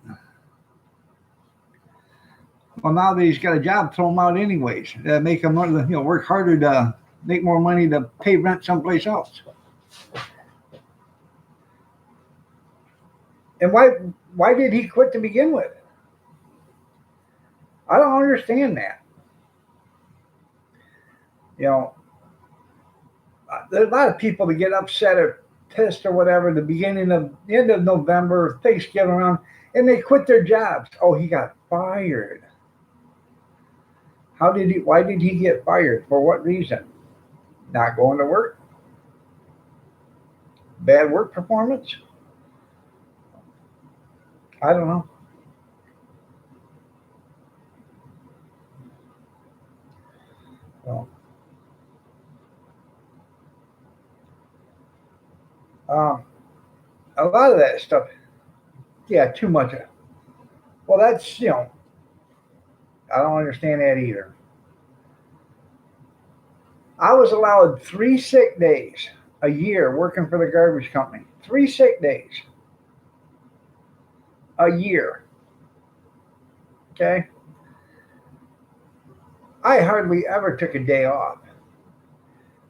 Well, now that he's got a job, throw him out anyways. Make him, work harder to make more money to pay rent someplace else. And why did he quit to begin with? I don't understand that. You know, there's a lot of people that get upset or pissed or whatever the end of November, Thanksgiving around, and they quit their jobs. Oh, he got fired. Why did he get fired? For what reason? Not going to work? Bad work performance? I don't know. Well, um, a lot of that stuff, yeah, too much. Well, I don't understand that either. I was allowed 3 sick days a year working for the garbage company. 3 sick days a year. Okay. I hardly ever took a day off.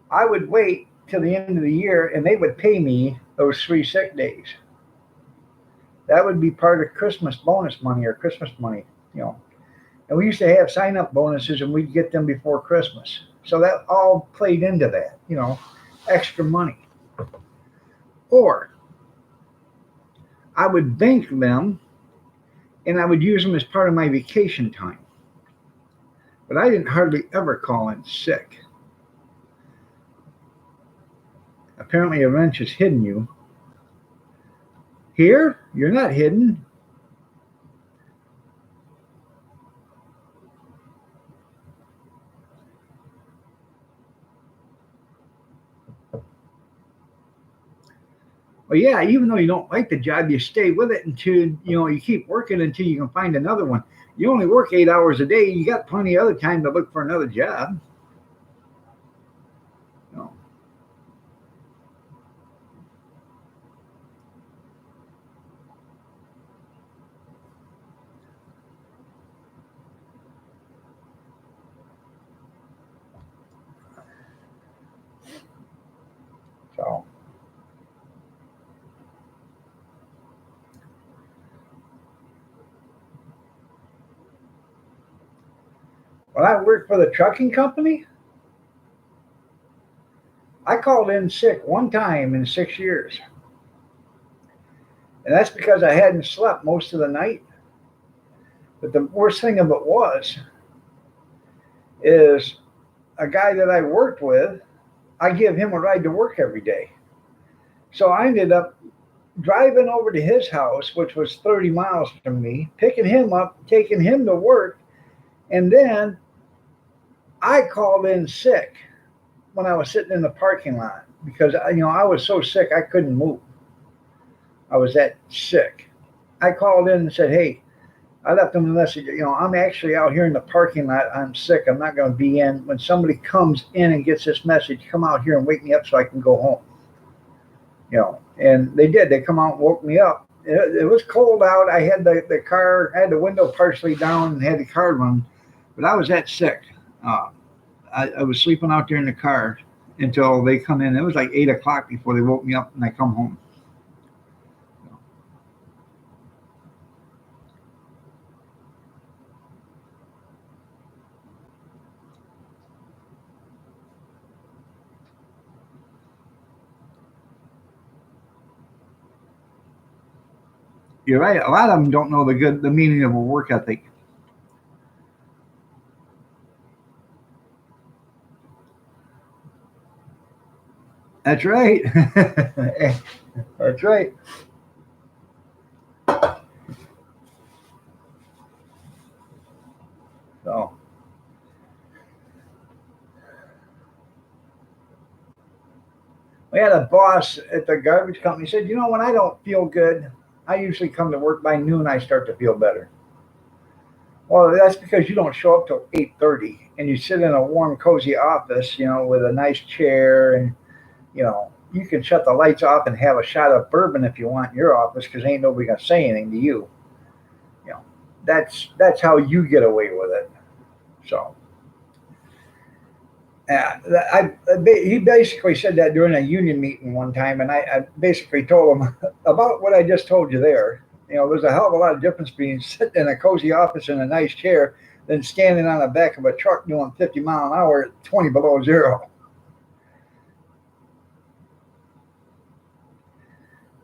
I would wait till the end of the year and they would pay me those 3 sick days. That would be part of Christmas bonus money or Christmas money, you know. And we used to have sign up bonuses and we'd get them before Christmas. So that all played into that, extra money. Or I would bank them and I would use them as part of my vacation time. But I didn't hardly ever call in sick. Apparently, a wrench has hidden you. Here, you're not hidden. Well, yeah, even though you don't like the job, you stay with it until you keep working until you can find another one. You only work 8 hours a day. You got plenty of other time to look for another job. You know, so when I worked for the trucking company, I called in sick one time in 6 years, and that's because I hadn't slept most of the night. But the worst thing of it is a guy that I worked with. I give him a ride to work every day. So I ended up driving over to his house, which was 30 miles from me, picking him up, taking him to work, and then I called in sick when I was sitting in the parking lot because I was so sick I couldn't move. I was that sick. I called in and said, "Hey," I left him a message. I'm actually out here in the parking lot. I'm sick. I'm not going to be in. When somebody comes in and gets this message, come out here and wake me up so I can go home. And they did. They come out and woke me up. It was cold out. I had the car, I had the window partially down and had the car running, but I was that sick. Uh, I was sleeping out there in the car until they come in. It was like 8 o'clock before they woke me up and I come home. You're right. A lot of them don't know the meaning of a work ethic. That's right. That's right. So we had a boss at the garbage company said, you know, when I don't feel good, I usually come to work by noon. I start to feel better. Well, that's because you don't show up till 8:30, and you sit in a warm, cozy office, you know, with a nice chair, and you know you can shut the lights off and have a shot of bourbon if you want in your office because ain't nobody gonna say anything to you. You know, that's how you get away with it. So. Yeah, he basically said that during a union meeting one time, and I basically told him about what I just told you there. You know, there's a hell of a lot of difference between sitting in a cozy office in a nice chair than standing on the back of a truck doing 50 mile an hour at 20 below zero.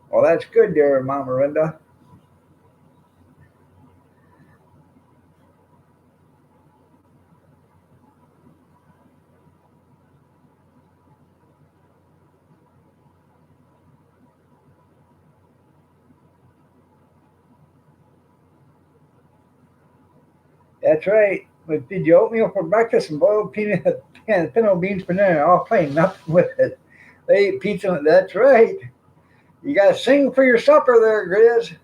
Well, that's good there, Mama Rinda. That's right. We did you oatmeal for breakfast and boiled peanut and pinto beans for dinner, all plain, nothing with it. They ate pizza. That's right. You got to sing for your supper there, Grizz.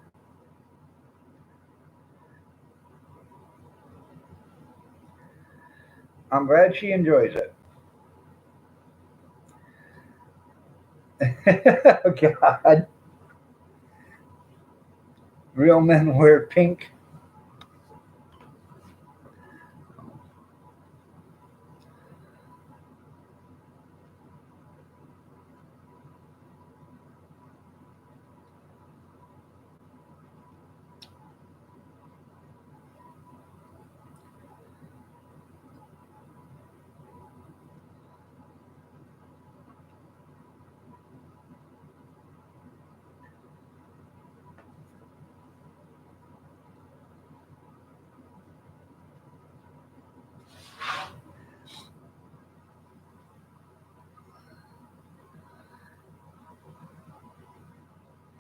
I'm glad she enjoys it. Oh, God. Real men wear pink.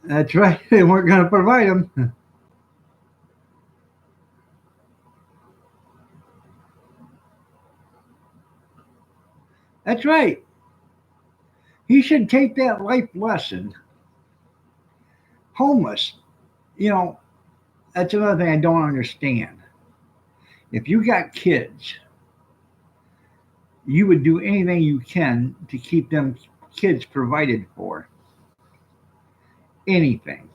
That's right. They weren't going to provide them. That's right. He should take that life lesson. Homeless. You know, that's another thing I don't understand. If you got kids, you would do anything you can to keep them kids provided for. Anything.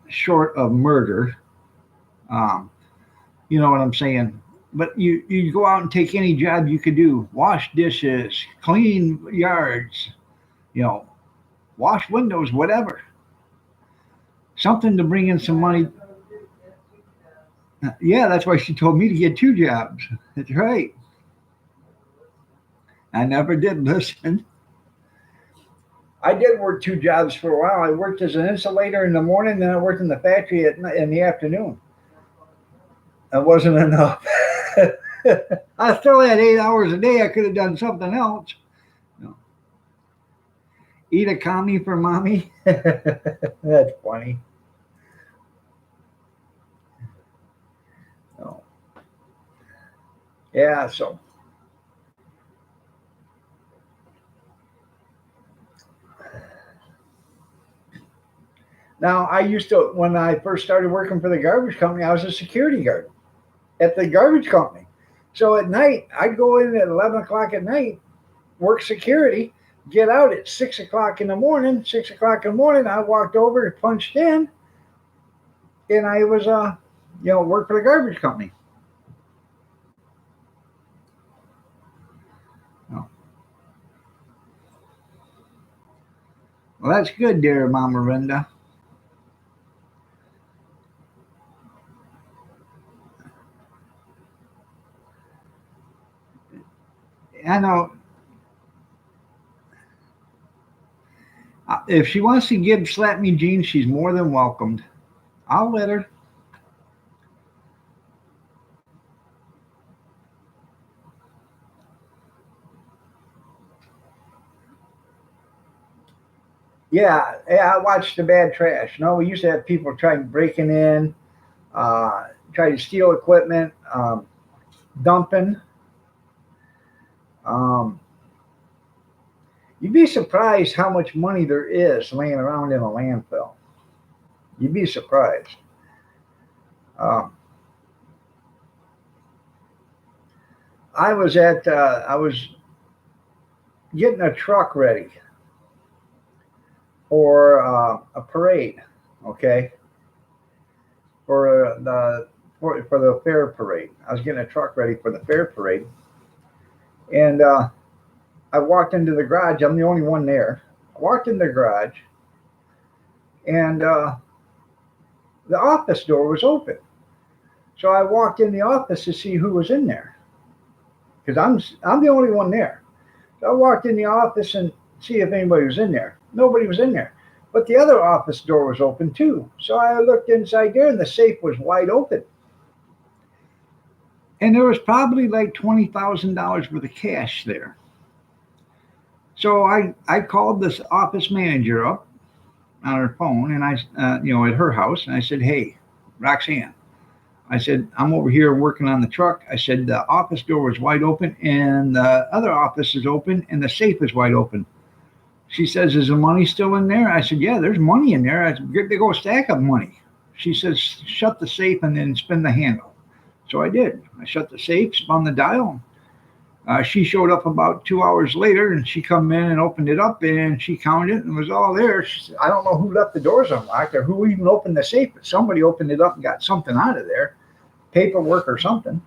Short of murder. Um, you know what I'm saying? But you go out and take any job you could do, wash dishes, clean yards, you know, wash windows, whatever. Something to bring in some money. Yeah, that's why she told me to get two jobs. That's right. I never did listen. I did work two jobs for a while. I worked as an insulator in the morning, then I worked in the factory in the afternoon. That wasn't enough. I still had 8 hours a day. I could have done something else. You know, eat a commie for mommy. That's funny. Oh, yeah. So now I used to, when I first started working for the garbage company, I was a security guard at the garbage company. So at night, I'd go in at 11 o'clock at night, work security, get out at 6 o'clock in the morning. 6 o'clock in the morning, I walked over and punched in, and I was, work for the garbage company. Oh, well, that's good, dear Mama Rinda. I know. if she wants to give Slap Me Jeans, she's more than welcomed. I'll let her. Yeah, I watched the bad trash. No, we used to have people trying breaking in, try to steal equipment, dumping. Um, you'd be surprised how much money there is laying around in a landfill. You'd be surprised. Um, I was getting a truck ready for a parade, okay, for the fair parade. I was getting a truck ready for the fair parade, and I walked into the garage. I'm the only one there. I walked in the garage, and the office door was open. So I walked in the office to see who was in there, because I'm the only one there. So I walked in the office and see if anybody was in there. Nobody was in there. But the other office door was open too. So I looked inside there and the safe was wide open. And there was probably like $20,000 worth of cash there. So I called this office manager up on her phone, and at her house, and I said, "Hey, Roxanne," I said, "I'm over here working on the truck." I said, "The office door was wide open and the other office is open and the safe is wide open." She says, "Is the money still in there?" I said, "Yeah, there's money in there. It's a big old stack of money." She says, "Shut the safe and then spin the handle." So I did. I shut the safe, spun the dial. She showed up about 2 hours later, and she come in and opened it up, and she counted it and it was all there. She said, "I don't know who left the doors unlocked or who even opened the safe, but somebody opened it up and got something out of there, paperwork or something."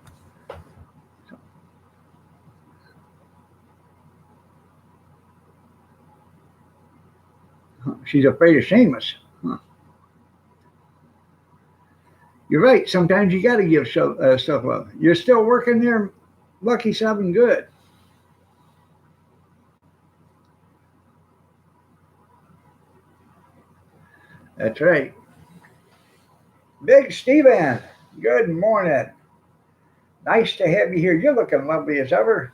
She's afraid of Seamus. Huh. You're right. Sometimes you got to give stuff up. You're still working there, Lucky Seven. Good. That's right. Big Steven, good morning. Nice to have you here. You're looking lovely as ever.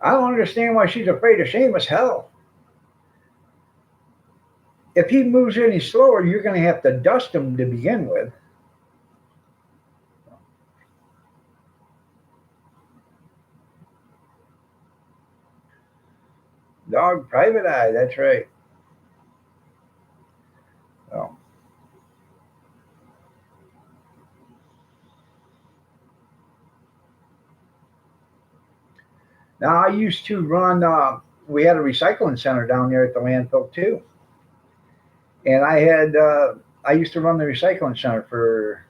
I don't understand why she's afraid of Seamus. Hell, if he moves any slower, you're going to have to dust him to begin with. Dog, private eye. That's right. Oh. Now, I used to run, we had a recycling center down there at the landfill too. And I used to run the recycling center for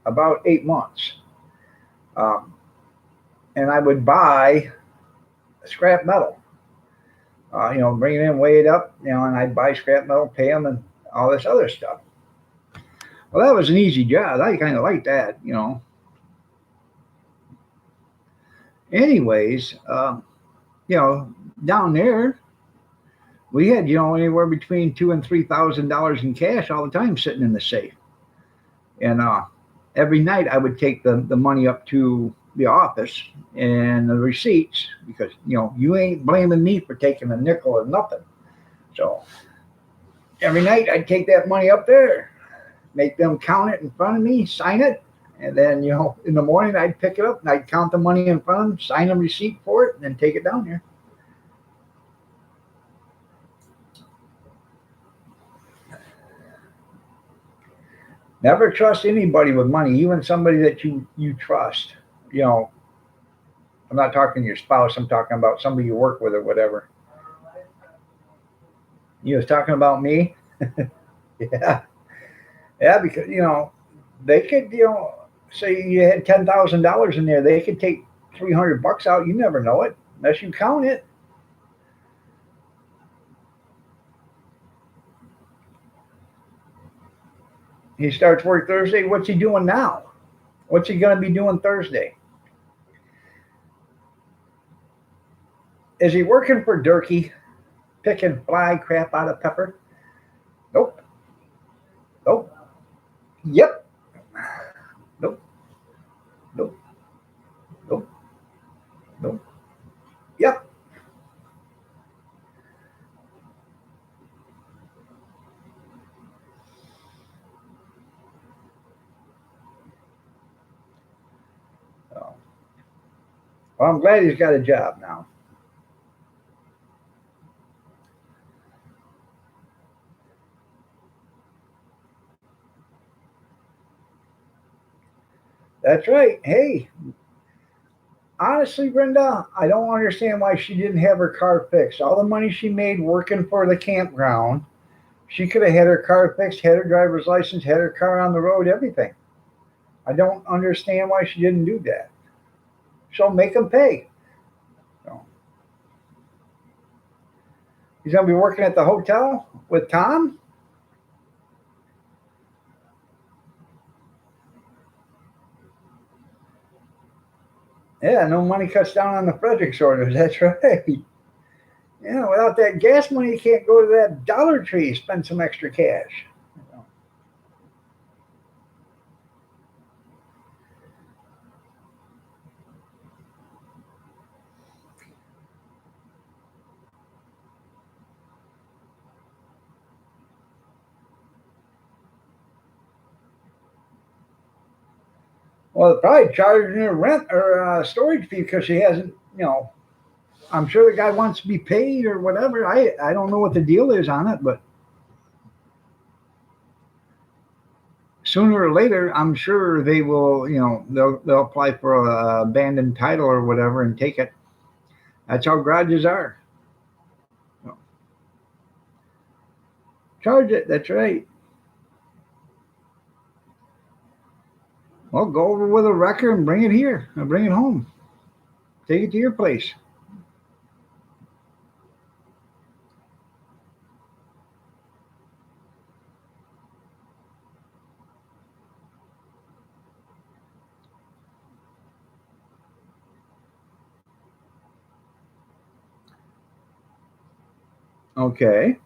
about 8 months. Um, and I would buy scrap metal, bring it in, weigh it up, and I'd buy scrap metal, pay them, and all this other stuff. Well, that was an easy job. I kind of liked that. Anyways, down there, we had, anywhere between $2,000 and $3,000 in cash all the time sitting in the safe. And every night I would take the money up to the office and the receipts, because you ain't blaming me for taking a nickel or nothing. So every night I'd take that money up there, make them count it in front of me, sign it, and then in the morning I'd pick it up and I'd count the money in front of them, sign a receipt for it, and then take it down there. Never trust anybody with money, even somebody that you trust. I'm not talking your spouse. I'm talking about somebody you work with or whatever. You was talking about me? Yeah. Yeah, because they could say you had $10,000 in there, they could take $300 out. You never know it unless you count it. He starts work Thursday. What's he doing now? What's he going to be doing Thursday? Is he working for Durkee, picking fly crap out of Pepper? Nope. Nope. Yep. Nope. Nope. Nope. Nope. Yep. So, well, I'm glad he's got a job now. That's right. Hey, honestly, Brenda, I don't understand why she didn't have her car fixed. All the money she made working for the campground, she could have had her car fixed, had her driver's license, had her car on the road, everything. I don't understand why she didn't do that. So make him pay. So, he's going to be working at the hotel with Tom. Yeah, no money cuts down on the Fredericks orders. That's right. Yeah, without that gas money, you can't go to that Dollar Tree, spend some extra cash. Well, they're probably charging her rent or storage fee because she hasn't, I'm sure the guy wants to be paid or whatever. I don't know what the deal is on it, but sooner or later, I'm sure they will, they'll apply for a abandoned title or whatever and take it. That's how garages are. Charge it. That's right. Well, go over with a wrecker and bring it here. Or bring it home. Take it to your place. Okay.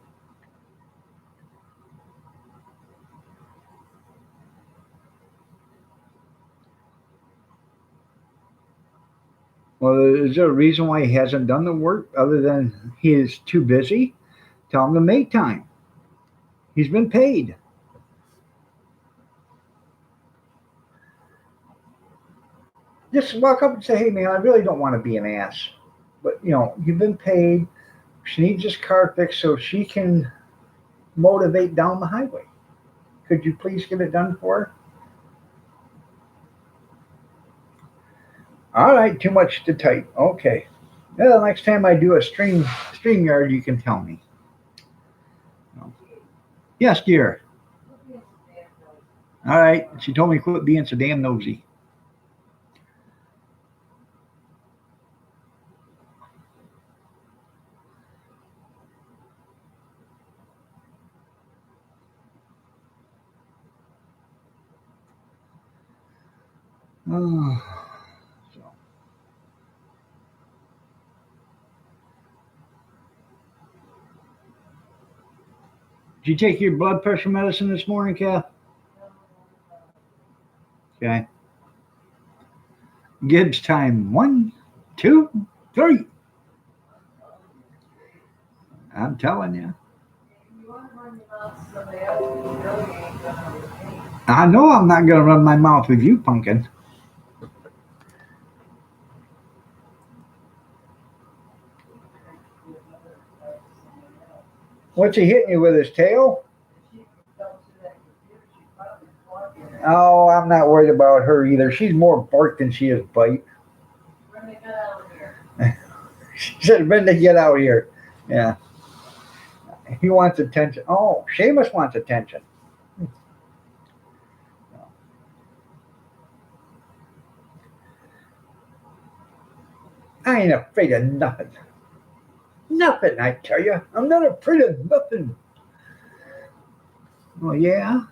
Well, is there a reason why he hasn't done the work other than he is too busy? Tell him to make time. He's been paid. Just walk up and say, hey, man, I really don't want to be an ass. But, you've been paid. She needs this car fixed so she can motivate down the highway. Could you please get it done for her? All right, too much to type. Okay. Well, next time I do a stream yard, you can tell me. Yes, dear. All right. She told me to quit being so damn nosy. Oh, so. Did you take your blood pressure medicine this morning, Kath? Okay. Gibbs time. 1, 2, 3. I'm telling you. I know I'm not going to run my mouth with you, pumpkin. What's he hitting you with his tail? Oh, I'm not worried about her either. She's more bark than she is bite. She said, Brenda, get out here. Yeah. He wants attention. Oh, Seamus wants attention. I ain't afraid of nothing. Nothing, I tell you. I'm not afraid of nothing. Oh, yeah?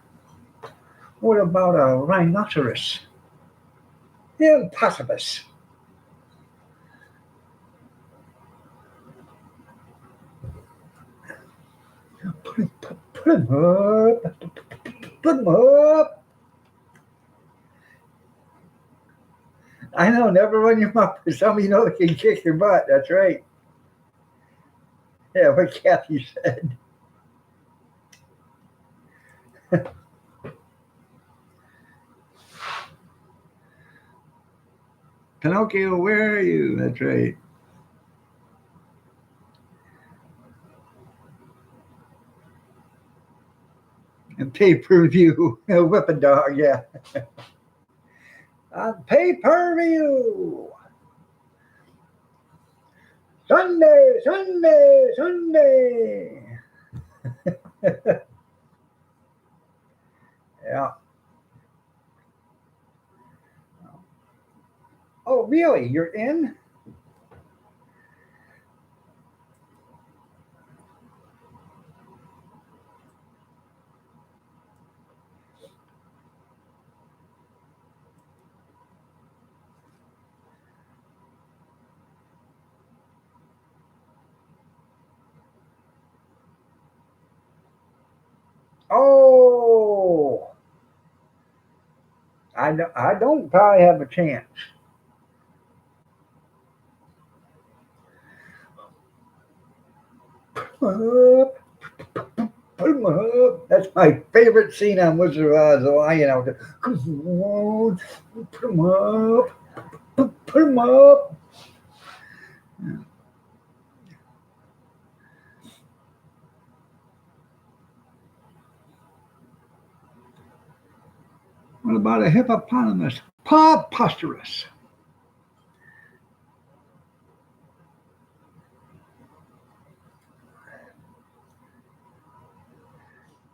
What about a rhinoceros? Impossible. Put him up. Put him up. I know, never run your mouth for somebody you know that can kick your butt. That's right. Yeah, what Kathy said. Pinocchio, where are you? That's right. And pay-per-view. Whipping dog, yeah. On pay-per-view. Sunday, Sunday, Sunday. Yeah. Oh, really? You're in? Oh, I don't probably have a chance. Up, put 'em up. That's my favorite scene on Wizard of Oz. The lion out there. Come on, put 'em up. Put 'em up. What about a hippopotamus? Preposterous.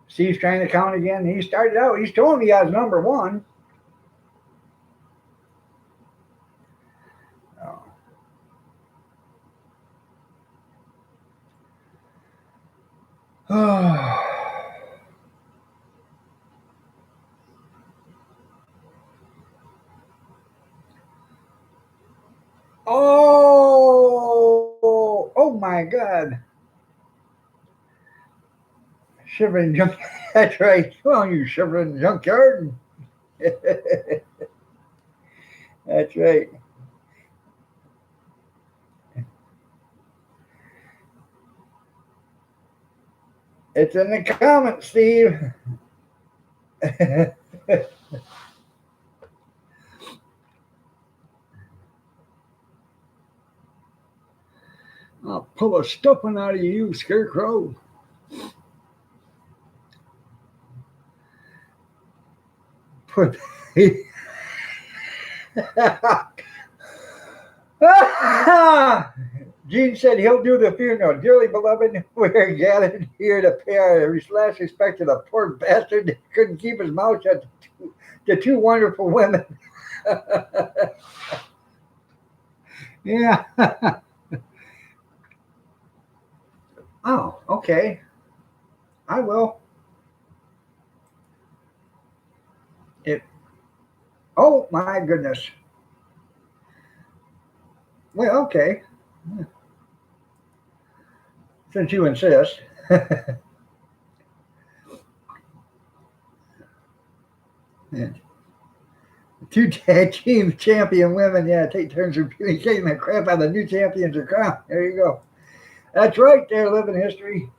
Steve's trying to count again. He started out. He's told me he has number one. Oh. Oh, oh my God. Shivering junk. That's right. Come on, you shivering junkyard. That's right. It's in the comments, Steve. I'll pull a stuffing out of you, Scarecrow. Put. Gene said he'll do the funeral. Dearly beloved, we are gathered here to pay our last respect to the poor bastard that couldn't keep his mouth shut to two wonderful women. Yeah. Oh, okay. I will. Oh my goodness. Well, okay. Since you insist. Yeah. Two tag team champion women, yeah, take turns repeating the crap out of the new champions are crowned. There you go. That's right, there, living history.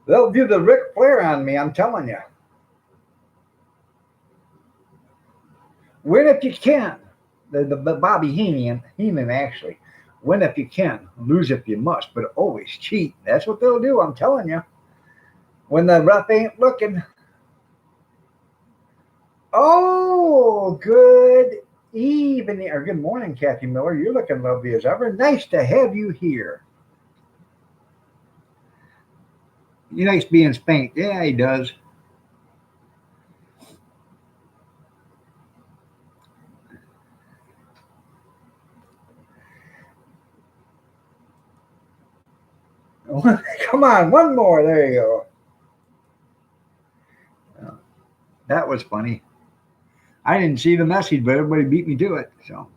They'll do the Ric Flair on me, I'm telling you. Win if you can. The Bobby Heenan actually. Win if you can, lose if you must, but always cheat. That's what they'll do, I'm telling you. When the ref ain't looking. Oh, good evening, or good morning, Kathy Miller. You're looking lovely as ever. Nice to have you here. He likes being spanked. Yeah, he does. Come on, one more. There you go. That was funny. I didn't see the message, but everybody beat me to it. So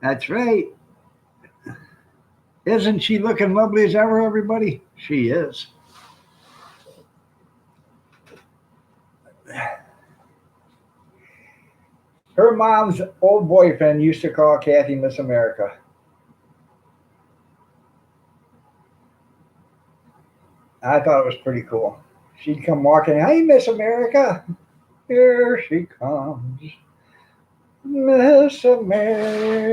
that's right. Isn't she looking lovely as ever, everybody? She is. Her mom's old boyfriend used to call Kathy Miss America. I thought it was pretty cool. She'd come walking, hey, Miss America. Here she comes. Miss America.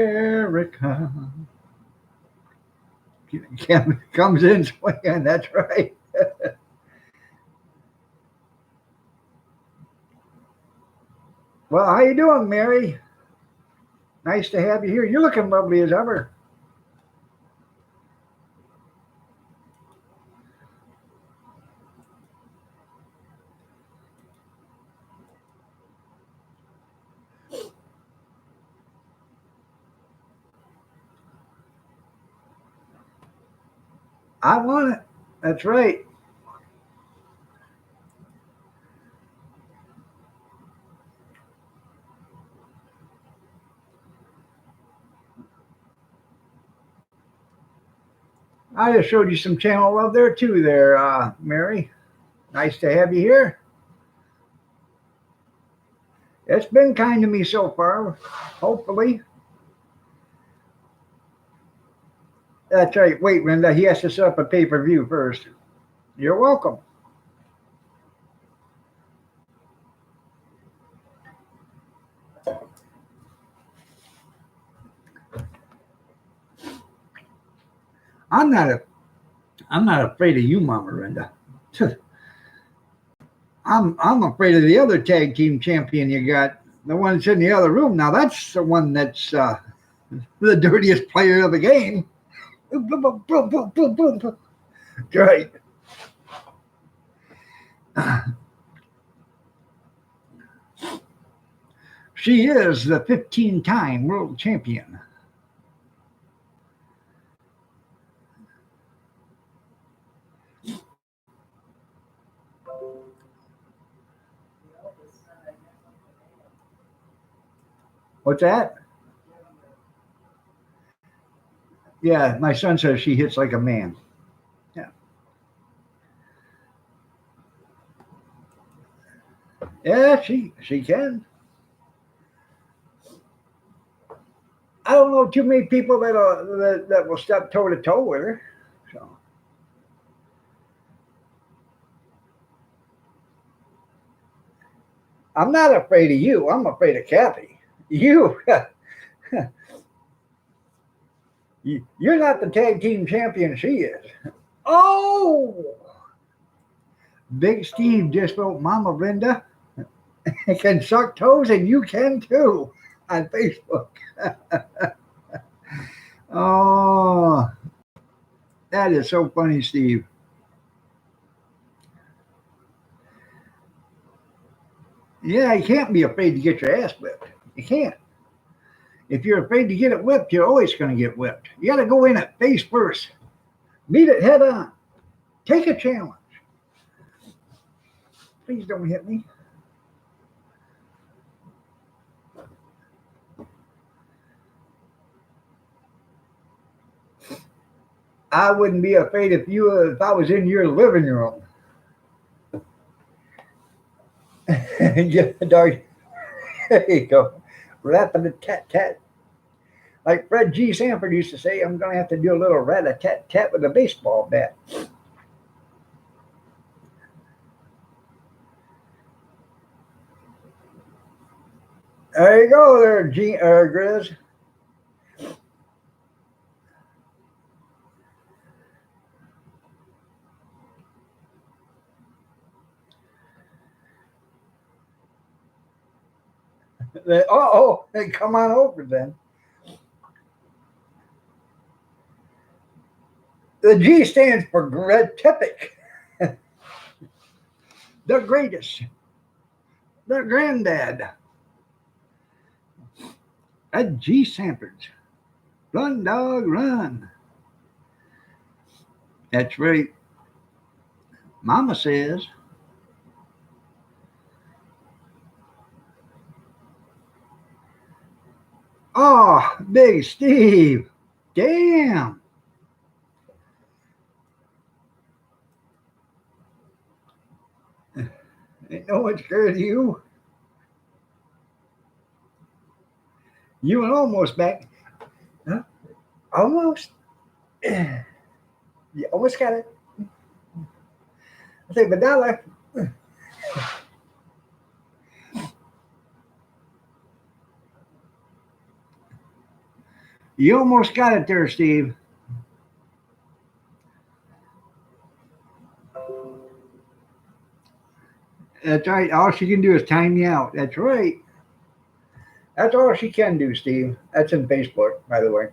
Comes in swinging, that's right. Well, how you doing, Mary? Nice to have you here. You're looking lovely as ever. I want it. That's right. I just showed you some channel love there too, there, Mary. Nice to have you here. It's been kind to me so far, hopefully. That's right. Wait, Linda, he has to set up a pay-per-view first. You're welcome. I'm not afraid of you, Mama Linda. I'm afraid of the other tag team champion you got, the one that's in the other room. Now that's the one that's the dirtiest player of the game. Right. She is the 15-time world champion. What's that? Yeah, my son says she hits like a man. Yeah. Yeah, she can. I don't know too many people that will step toe to toe with her. So I'm not afraid of you. I'm afraid of Kathy. You, you're not the tag team champion. She is. Oh, Big Steve just wrote Mama Linda can suck toes, and you can too on Facebook. Oh, that is so funny, Steve. Yeah, you can't be afraid to get your ass whipped. You can't. If you're afraid to get it whipped, you're always going to get whipped. You got to go in at face first. Meet it head on. Take a challenge. Please don't hit me. I wouldn't be afraid if I was in your living room. Yeah, dog. There you go. Rapping a tat tat. Like Fred G. Sanford used to say, I'm going to have to do a little rat a tat tat with a baseball bat. There you go, there, Grizz. Hey, come on over then. The G stands for Gretipic. The greatest. The granddad. Ed G. Sanford. Run, dog, run. That's right. Mama says. Oh, Big Steve. Damn. Ain't no one scared of you. You and almost back. Huh? Almost. You almost got it. I'll take the dollar. You almost got it there, Steve. That's right. All she can do is time you out. That's right. That's all she can do, Steve. That's in Facebook, by the way.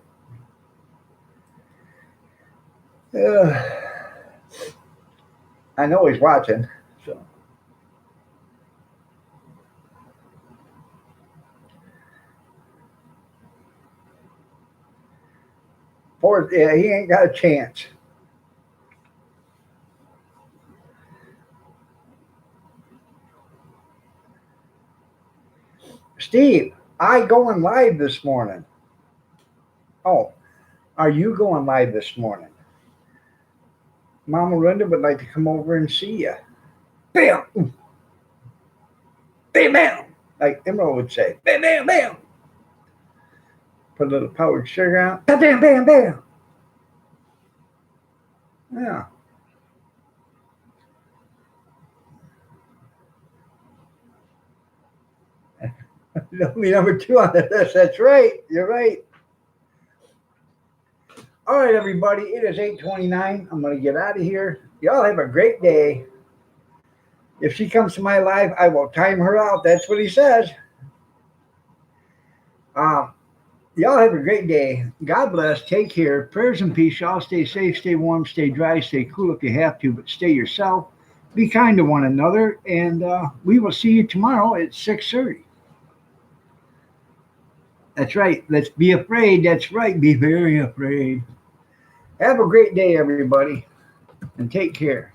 I know he's watching. So yeah, he ain't got a chance. Steve, I going live this morning. Oh, are you going live this morning? Mama Linda would like to come over and see you. Bam! Bam, bam! Like Emerald would say. Bam, bam, bam! Put a little powdered sugar out. Bam, bam, bam, bam! Yeah. That'll be number 2 on the list. That's right. You're right. All right, everybody. It is 8:29. I'm going to get out of here. Y'all have a great day. If she comes to my live, I will time her out. That's what he says. Y'all have a great day. God bless. Take care. Prayers and peace. Y'all stay safe, stay warm, stay dry, stay cool if you have to, but stay yourself. Be kind to one another, and we will see you tomorrow at 6:30. That's right. Let's be afraid. That's right. Be very afraid. Have a great day, everybody, and take care.